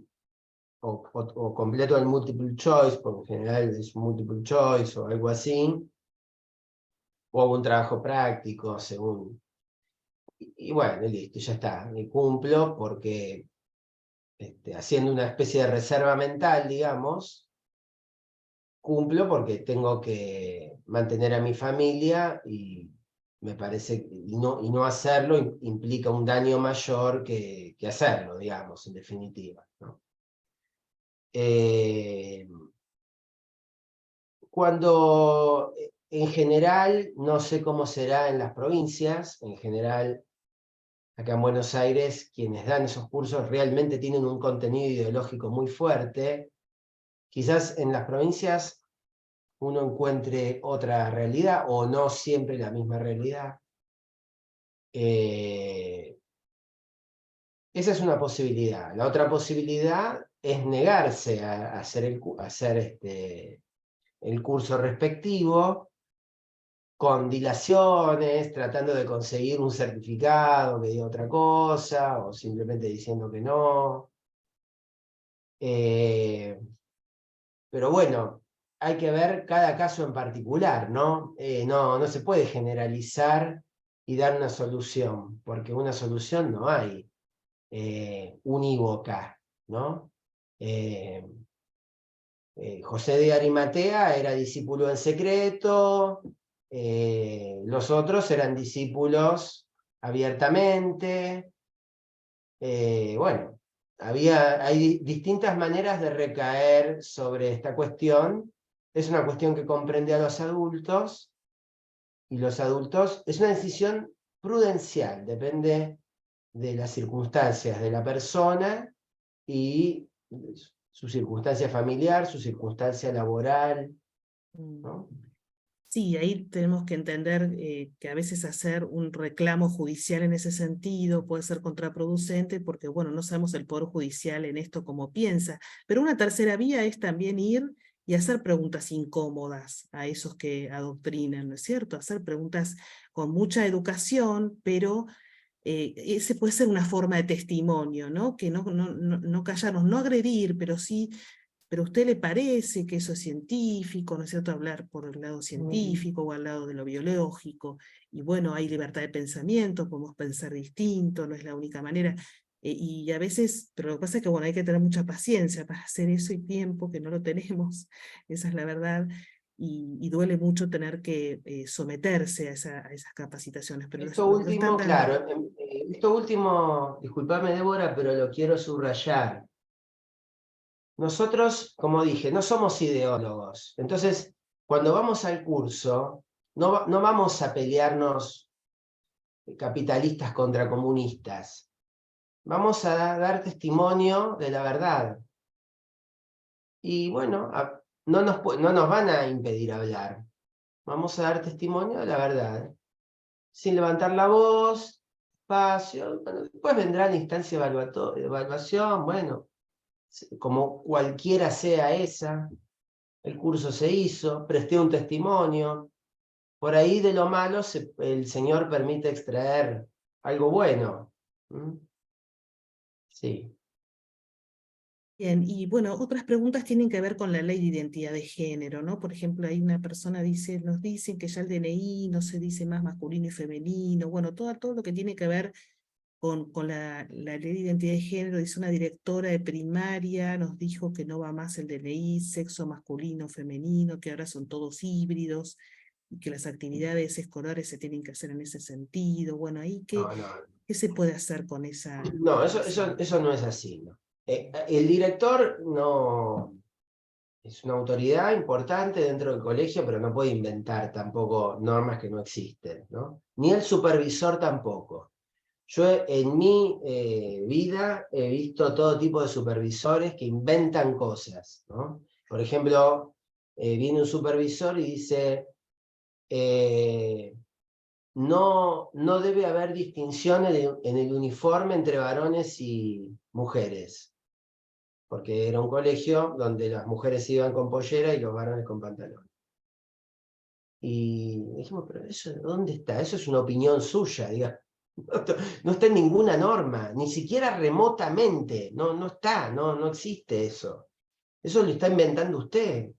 o completo el multiple choice, porque en general es un multiple choice o algo así, o hago un trabajo práctico según. Y bueno, listo, ya está, y cumplo porque haciendo una especie de reserva mental, digamos, cumplo porque tengo que mantener a mi familia y me parece, y no hacerlo implica un daño mayor que hacerlo, digamos, en definitiva, ¿no? Cuando en general, no sé cómo será en las provincias, en general acá en Buenos Aires, quienes dan esos cursos realmente tienen un contenido ideológico muy fuerte. Quizás en las provincias uno encuentre otra realidad o no siempre la misma realidad. Esa es una posibilidad. La otra posibilidad es negarse a hacer el curso respectivo con dilaciones, tratando de conseguir un certificado que diga otra cosa, o simplemente diciendo que no. Pero bueno, hay que ver cada caso en particular, ¿no? No se puede generalizar y dar una solución, porque una solución no hay unívoca, ¿no? José de Arimatea era discípulo en secreto, los otros eran discípulos abiertamente. Bueno, hay distintas maneras de recaer sobre esta cuestión. Es una cuestión que comprende a los adultos, y los adultos es una decisión prudencial, depende de las circunstancias de la persona y su circunstancia familiar, su circunstancia laboral, ¿no? Sí, ahí tenemos que entender que a veces hacer un reclamo judicial en ese sentido puede ser contraproducente porque, bueno, no sabemos el Poder Judicial en esto cómo piensa. Pero una tercera vía es también ir y hacer preguntas incómodas a esos que adoctrinan, ¿no es cierto? Hacer preguntas con mucha educación, pero ese puede ser una forma de testimonio, ¿no? Que no callarnos, no agredir, pero sí, pero ¿a usted le parece que eso es científico, ¿no es cierto? Hablar por el lado científico o al lado de lo biológico, y bueno, hay libertad de pensamiento, podemos pensar distinto, no es la única manera, y a veces, pero lo que pasa es que bueno, hay que tener mucha paciencia para hacer eso y tiempo, que no lo tenemos, esa es la verdad, y duele mucho tener que someterse a esas capacitaciones, pero Esto lo están último, dando. claro, esto último, disculpame Débora, pero lo quiero subrayar. Nosotros, como dije, no somos ideólogos. Entonces, cuando vamos al curso, no vamos a pelearnos capitalistas contra comunistas. Vamos a dar testimonio de la verdad. Y bueno, no nos van a impedir hablar. Vamos a dar testimonio de la verdad. Sin levantar la voz, espacio. Bueno, después vendrá la instancia de evaluación, bueno, como cualquiera sea esa. El curso se hizo, presté un testimonio. Por ahí de lo malo el Señor permite extraer algo bueno. ¿Mm? Sí. Bien, y bueno, otras preguntas tienen que ver con la ley de identidad de género, ¿no? Por ejemplo, hay una persona dice, nos dicen que ya el DNI no se dice más masculino y femenino, bueno, todo lo que tiene que ver con la ley de identidad de género, dice una directora de primaria, nos dijo que no va más el DNI, sexo masculino, femenino, que ahora son todos híbridos, y que las actividades escolares se tienen que hacer en ese sentido. Bueno, ahí No, no. ¿qué se puede hacer con No, con eso no es así, ¿no? El director no es una autoridad importante dentro del colegio, pero no puede inventar tampoco normas que no existen, ¿no? Ni el supervisor tampoco. Yo en mi vida he visto todo tipo de supervisores que inventan cosas, ¿no? Por ejemplo, viene un supervisor y dice, no debe haber distinción en el uniforme entre varones y mujeres, porque era un colegio donde las mujeres iban con pollera y los varones con pantalón. Y dijimos, pero eso, ¿dónde está? Eso es una opinión suya, digamos. No está en ninguna norma, ni siquiera remotamente, no está, no existe eso. Eso lo está inventando usted.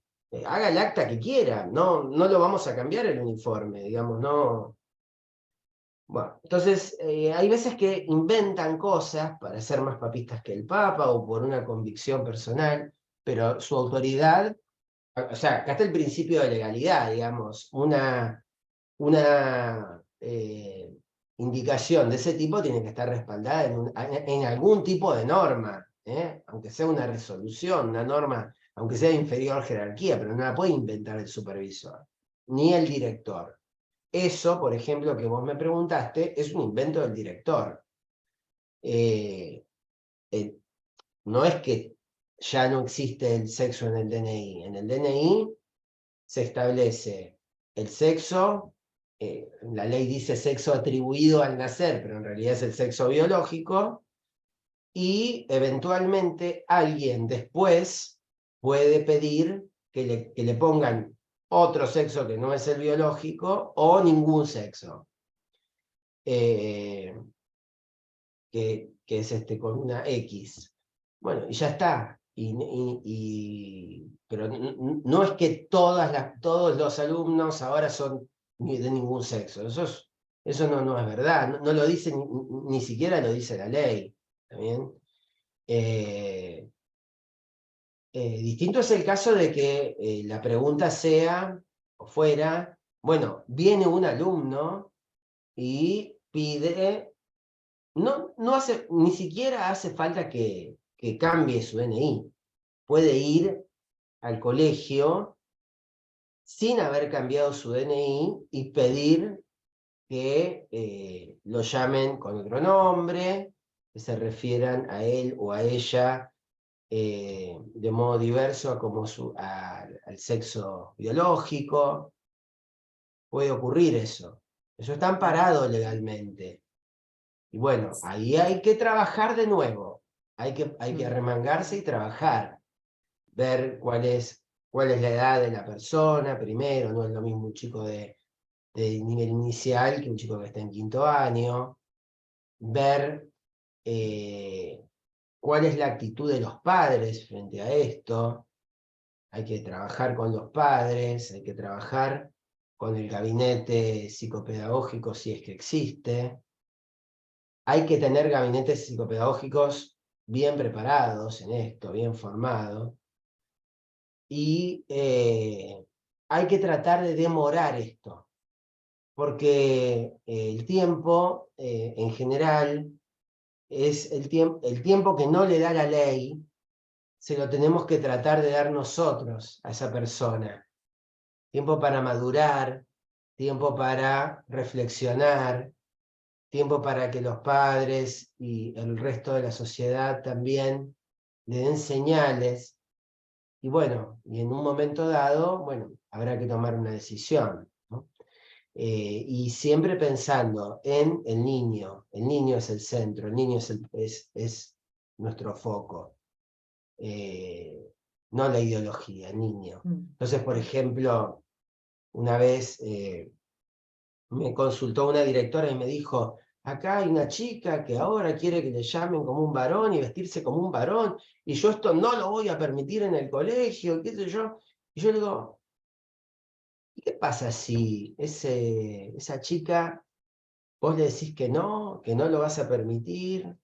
Haga el acta que quiera, no lo vamos a cambiar el uniforme, digamos, no. Bueno, entonces hay veces que inventan cosas para ser más papistas que el Papa o por una convicción personal, pero su autoridad, o sea, acá está el principio de legalidad, digamos, una indicación de ese tipo tiene que estar respaldada en algún tipo de norma, aunque sea una resolución, una norma, aunque sea de inferior jerarquía, pero no la puede inventar el supervisor, ni el director. Eso, por ejemplo, que vos me preguntaste, es un invento del director. Eh, no es que ya no existe el sexo en el DNI. En el DNI se establece el sexo, la ley dice sexo atribuido al nacer, pero en realidad es el sexo biológico, y eventualmente alguien después puede pedir que le pongan otro sexo que no es el biológico o ningún sexo. Que es con una X. Bueno, y ya está. Pero no es que todos los alumnos ahora son de ningún sexo. Eso no es verdad. No lo dice, ni siquiera lo dice la ley. ¿Está bien? Distinto es el caso de que la pregunta sea o fuera, bueno, viene un alumno y pide. Ni siquiera hace falta que cambie su DNI. Puede ir al colegio sin haber cambiado su DNI y pedir que lo llamen con otro nombre, que se refieran a él o a ella de modo diverso a al sexo biológico. puede ocurrir eso. Eso está amparado legalmente. Y bueno, ahí hay que trabajar de nuevo. Hay que arremangarse y trabajar. Ver cuál es la edad de la persona primero. No es lo mismo un chico de nivel inicial que un chico que está en 5º año. Ver cuál es la actitud de los padres frente a esto. Hay que trabajar con los padres, hay que trabajar con el gabinete psicopedagógico si es que existe. Hay que tener gabinetes psicopedagógicos bien preparados en esto, bien formados. Y hay que tratar de demorar esto, porque el tiempo, en general, es el tiempo que no le da la ley, se lo tenemos que tratar de dar nosotros a esa persona. Tiempo para madurar, tiempo para reflexionar, tiempo para que los padres y el resto de la sociedad también le den señales. Y bueno, y en un momento dado, bueno, habrá que tomar una decisión, ¿no? Y siempre pensando en el niño. El niño es el centro, el niño es nuestro foco. No la ideología, el niño. Entonces, por ejemplo, una vez me consultó una directora y me dijo, acá hay una chica que ahora quiere que le llamen como un varón y vestirse como un varón, y yo esto no lo voy a permitir en el colegio, qué sé yo. Y yo le digo, ¿y qué pasa si esa chica, vos le decís que no lo vas a permitir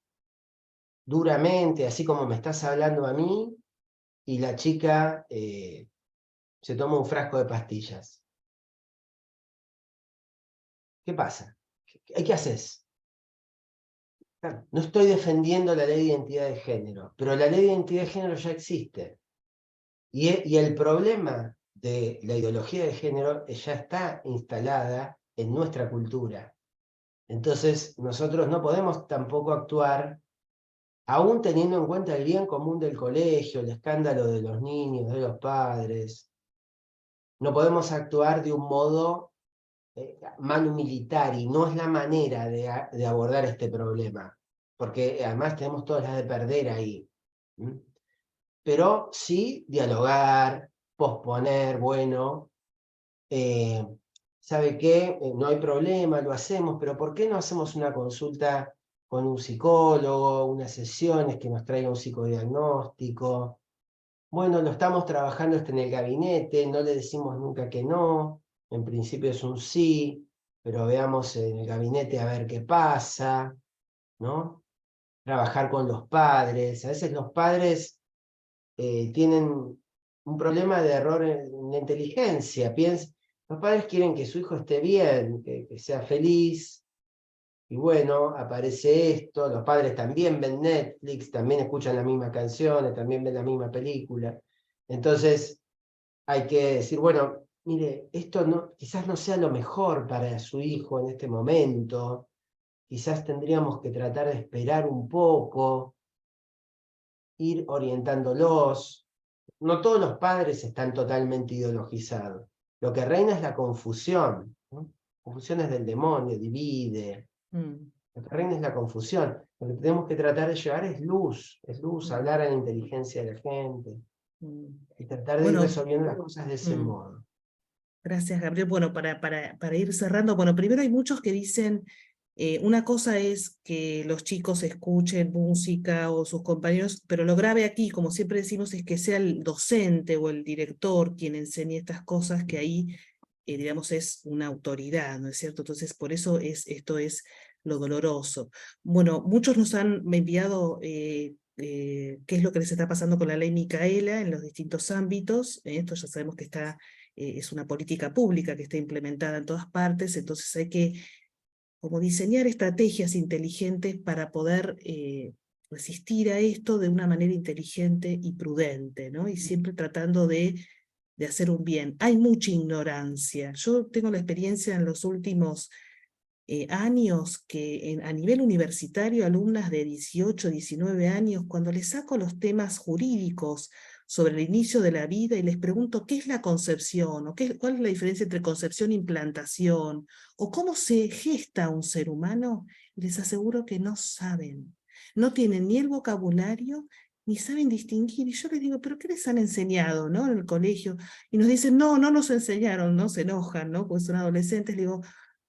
duramente, así como me estás hablando a mí, y la chica se toma un frasco de pastillas? ¿Qué pasa? ¿Qué haces? No estoy defendiendo la ley de identidad de género, pero la ley de identidad de género ya existe. Y el problema de la ideología de género ya está instalada en nuestra cultura. Entonces, nosotros no podemos tampoco actuar, aún teniendo en cuenta el bien común del colegio, el escándalo de los niños, de los padres. No podemos actuar de un modo manu militari, no es la manera de abordar este problema, porque además tenemos todas las de perder ahí. Pero sí dialogar, posponer, bueno, ¿sabe qué? No hay problema, lo hacemos, pero ¿por qué no hacemos una consulta con un psicólogo, unas sesiones que nos traiga un psicodiagnóstico? Bueno, lo estamos trabajando en el gabinete, no le decimos nunca que no, en principio es un sí, pero veamos en el gabinete a ver qué pasa, ¿no? Trabajar con los padres. A veces los padres tienen un problema de error en la inteligencia. Los padres quieren que su hijo esté bien, que sea feliz, y bueno, aparece esto. Los padres también ven Netflix, también escuchan las mismas canciones, también ven la misma película. Entonces hay que decir, bueno, mire, esto no, quizás no sea lo mejor para su hijo en este momento, quizás tendríamos que tratar de esperar un poco, ir orientándolos. No todos los padres están totalmente ideologizados. Lo que reina es la confusión, ¿no? Confusión es del demonio, divide. Lo que reina es la confusión. Lo que tenemos que tratar de llevar es luz, hablar a la inteligencia de la gente y tratar de ir resolviendo las cosas de ese modo. Gracias, Gabriel. Bueno, para ir cerrando, bueno, primero hay muchos que dicen, una cosa es que los chicos escuchen música o sus compañeros, pero lo grave aquí, como siempre decimos, es que sea el docente o el director quien enseñe estas cosas, que ahí, digamos, es una autoridad, ¿no es cierto? Entonces, por eso esto es lo doloroso. Bueno, muchos nos han enviado qué es lo que les está pasando con la ley Micaela en los distintos ámbitos. Esto ya sabemos que es una política pública que está implementada en todas partes, entonces hay que como diseñar estrategias inteligentes para poder resistir a esto de una manera inteligente y prudente, ¿no? Y siempre tratando de hacer un bien. Hay mucha ignorancia. Yo tengo la experiencia en los últimos años que a nivel universitario, alumnas de 18, 19 años, cuando les saco los temas jurídicos sobre el inicio de la vida y les pregunto qué es la concepción, o cuál es la diferencia entre concepción e implantación, o cómo se gesta un ser humano, les aseguro que no saben. No tienen ni el vocabulario, ni saben distinguir. Y yo les digo, ¿pero qué les han enseñado, ¿no? En el colegio. Y nos dicen, no, no nos enseñaron, ¿no? Se enojan, ¿no? Pues son adolescentes. Le digo,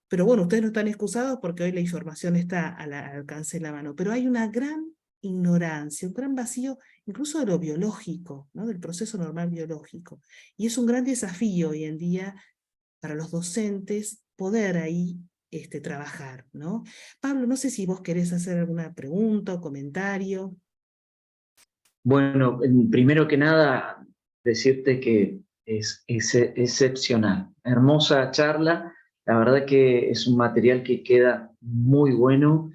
pero bueno, ustedes no están excusados porque hoy la información está al alcance de la mano. Pero hay una gran ignorancia, un gran vacío, incluso de lo biológico, ¿no? Del proceso normal biológico. Y es un gran desafío hoy en día para los docentes poder ahí trabajar, ¿no? Pablo, no sé si vos querés hacer alguna pregunta o comentario. Bueno, primero que nada, decirte que es excepcional. Hermosa charla. La verdad que es un material que queda muy bueno.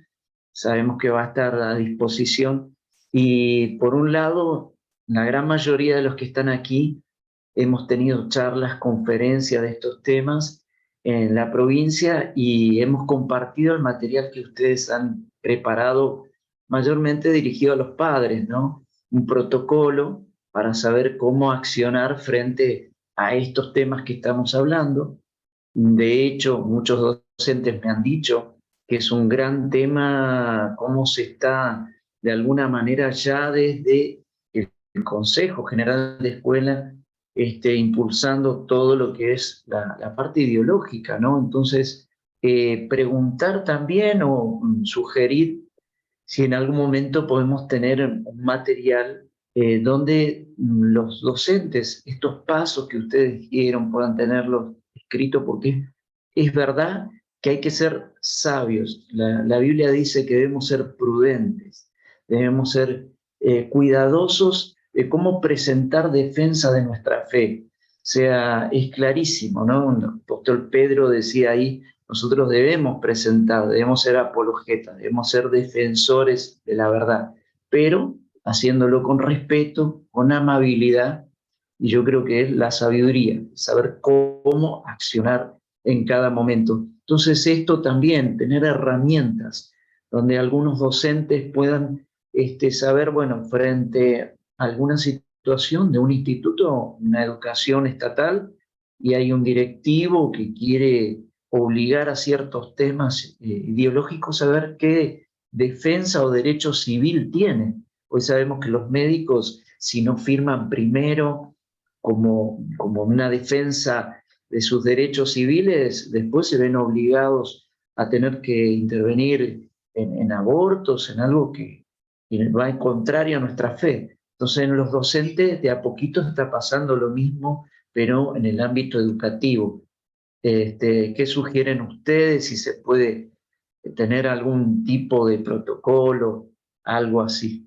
Sabemos que va a estar a disposición. Y por un lado, la gran mayoría de los que están aquí hemos tenido charlas, conferencias de estos temas en la provincia y hemos compartido el material que ustedes han preparado, mayormente dirigido a los padres, ¿no? Un protocolo para saber cómo accionar frente a estos temas que estamos hablando. De hecho, muchos docentes me han dicho que es un gran tema cómo se está de alguna manera ya desde el Consejo General de Escuela impulsando todo lo que es la parte ideológica, ¿no? Entonces, preguntar también o sugerir si en algún momento podemos tener un material donde los docentes, estos pasos que ustedes dijeron, puedan tenerlos escritos, porque es verdad que hay que ser sabios. La Biblia dice que debemos ser prudentes, debemos ser cuidadosos de cómo presentar defensa de nuestra fe. O sea, es clarísimo, ¿no? El apóstol Pedro decía ahí, nosotros debemos presentar, debemos ser apologetas, debemos ser defensores de la verdad, pero haciéndolo con respeto, con amabilidad, y yo creo que es la sabiduría, saber cómo accionar en cada momento. Entonces esto también, tener herramientas donde algunos docentes puedan saber, bueno, frente a alguna situación de un instituto, una educación estatal, y hay un directivo que quiere obligar a ciertos temas ideológicos a ver qué defensa o derecho civil tiene. Hoy sabemos que los médicos, si no firman primero como una defensa de sus derechos civiles, después se ven obligados a tener que intervenir en abortos, en algo que va en contrario a nuestra fe. Entonces en los docentes de a poquito está pasando lo mismo, pero en el ámbito educativo. ¿Qué sugieren ustedes? Si se puede tener algún tipo de protocolo, algo así.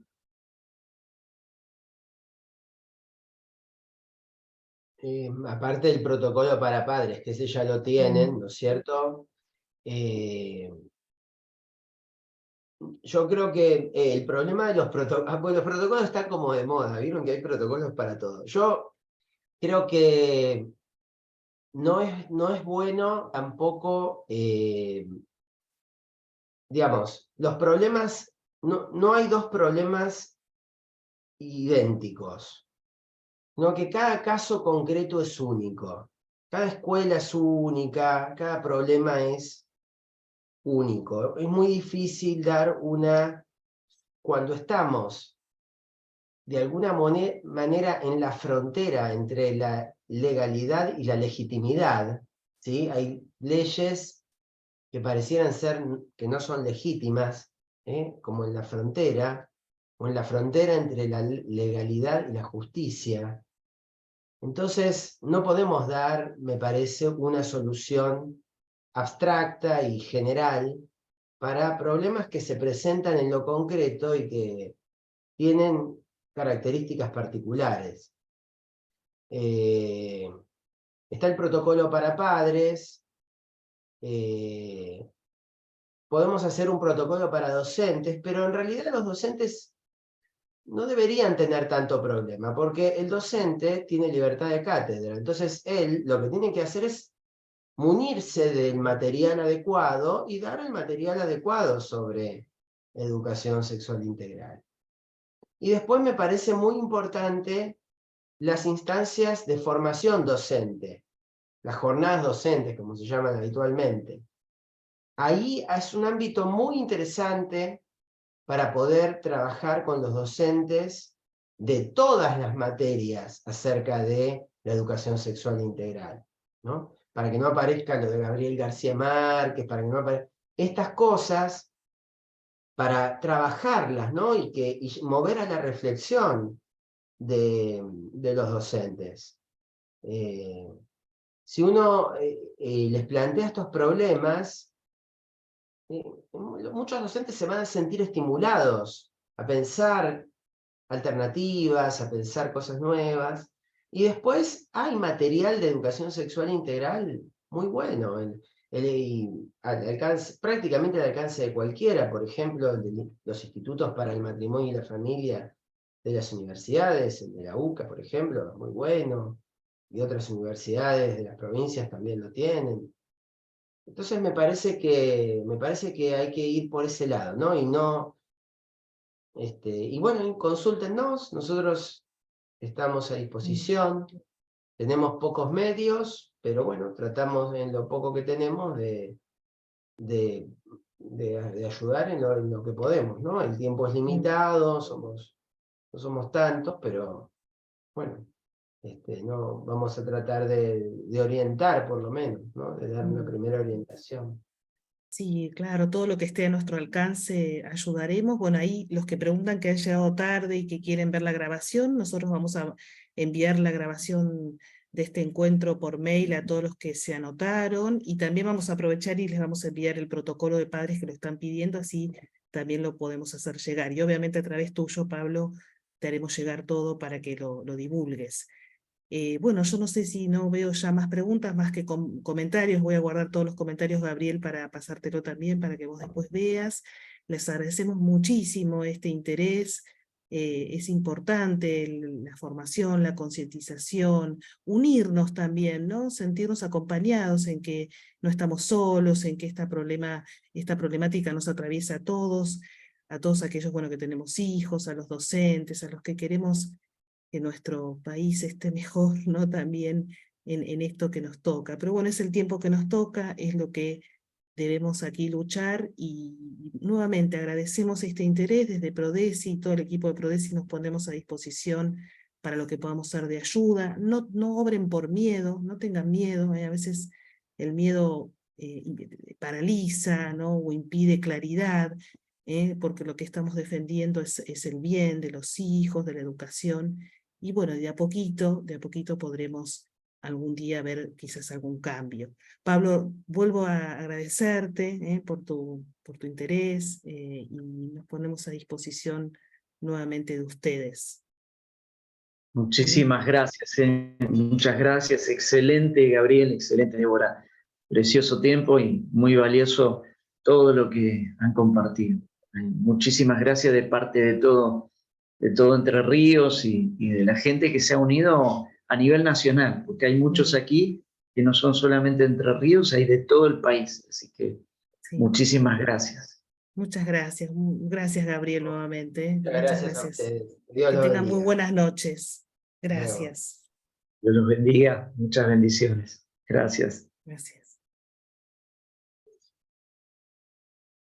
Aparte del protocolo para padres, que ese ya lo tienen, ¿no es cierto? Yo creo que el problema de los protocolos, pues los protocolos están como de moda, vieron que hay protocolos para todo. Yo creo que no es bueno tampoco, digamos, los problemas, no hay dos problemas idénticos, no, que cada caso concreto es único, cada escuela es única, cada problema es único. Es muy difícil dar cuando estamos de alguna manera en la frontera entre la legalidad y la legitimidad, ¿sí? Hay leyes que parecieran ser que no son legítimas, como en la frontera, o en la frontera entre la legalidad y la justicia. Entonces, no podemos dar, me parece, una solución abstracta y general para problemas que se presentan en lo concreto y que tienen características particulares. Está el protocolo para padres, podemos hacer un protocolo para docentes, pero en realidad los docentes no deberían tener tanto problema, porque el docente tiene libertad de cátedra. Entonces, él lo que tiene que hacer es munirse del material adecuado y dar el material adecuado sobre educación sexual integral. Y después me parece muy importante las instancias de formación docente, las jornadas docentes, como se llaman habitualmente. Ahí es un ámbito muy interesante para poder trabajar con los docentes de todas las materias acerca de la educación sexual integral, ¿no? Para que no aparezca lo de Gabriel García Márquez, para que no aparezca estas cosas, para trabajarlas, ¿no? Y mover a la reflexión de los docentes. Si uno les plantea estos problemas, muchos docentes se van a sentir estimulados a pensar alternativas, a pensar cosas nuevas. Y después hay material de educación sexual integral muy bueno, prácticamente al alcance de cualquiera. Por ejemplo, los institutos para el matrimonio y la familia de las universidades, el de la UCA, por ejemplo, muy bueno, y otras universidades de las provincias también lo tienen. Entonces me parece que hay que ir por ese lado, ¿no? Y bueno, consúltennos, nosotros estamos a disposición, tenemos pocos medios, pero bueno, tratamos en lo poco que tenemos de ayudar en lo que podemos, ¿no? El tiempo es limitado, no somos tantos, pero bueno, no, vamos a tratar de orientar por lo menos, ¿no? De dar una primera orientación. Sí, claro, todo lo que esté a nuestro alcance ayudaremos. Bueno, ahí los que preguntan que han llegado tarde y que quieren ver la grabación, nosotros vamos a enviar la grabación de este encuentro por mail a todos los que se anotaron, y también vamos a aprovechar y les vamos a enviar el protocolo de padres que lo están pidiendo, así también lo podemos hacer llegar. Y obviamente a través tuyo, Pablo, te haremos llegar todo para que lo divulgues. Bueno, yo no sé si no veo ya más preguntas, más que comentarios. Voy a guardar todos los comentarios, Gabriel, para pasártelo también, para que vos después veas. Les agradecemos muchísimo este interés. Es importante la formación, la concientización, unirnos también, ¿no? Sentirnos acompañados en que no estamos solos, en que esta problemática nos atraviesa a todos aquellos, bueno, que tenemos hijos, a los docentes, a los que queremos que nuestro país esté mejor, ¿no? También en esto que nos toca. Pero bueno, es el tiempo que nos toca, es lo que debemos aquí luchar, y nuevamente agradecemos este interés desde Prodesi. Todo el equipo de Prodesi nos ponemos a disposición para lo que podamos ser de ayuda. No obren por miedo, no tengan miedo, a veces el miedo paraliza, ¿no? O impide claridad, porque lo que estamos defendiendo es el bien de los hijos, de la educación. Y bueno, de a poquito podremos algún día ver quizás algún cambio. Pablo, vuelvo a agradecerte por tu interés, y nos ponemos a disposición nuevamente de ustedes. Muchísimas gracias, muchas gracias. Excelente, Gabriel, excelente, Débora. Precioso tiempo y muy valioso todo lo que han compartido. Muchísimas gracias de parte de todo Entre Ríos y de la gente que se ha unido a nivel nacional, porque hay muchos aquí que no son solamente Entre Ríos, hay de todo el país. Así que Sí. muchísimas gracias. Muchas gracias. Gracias, Gabriel, nuevamente. Muchas Muchas gracias a gracias. ustedes. Dios Que los tengan muy bendiga. buenas noches. Gracias. Dios los bendiga. Muchas bendiciones. Gracias. Gracias.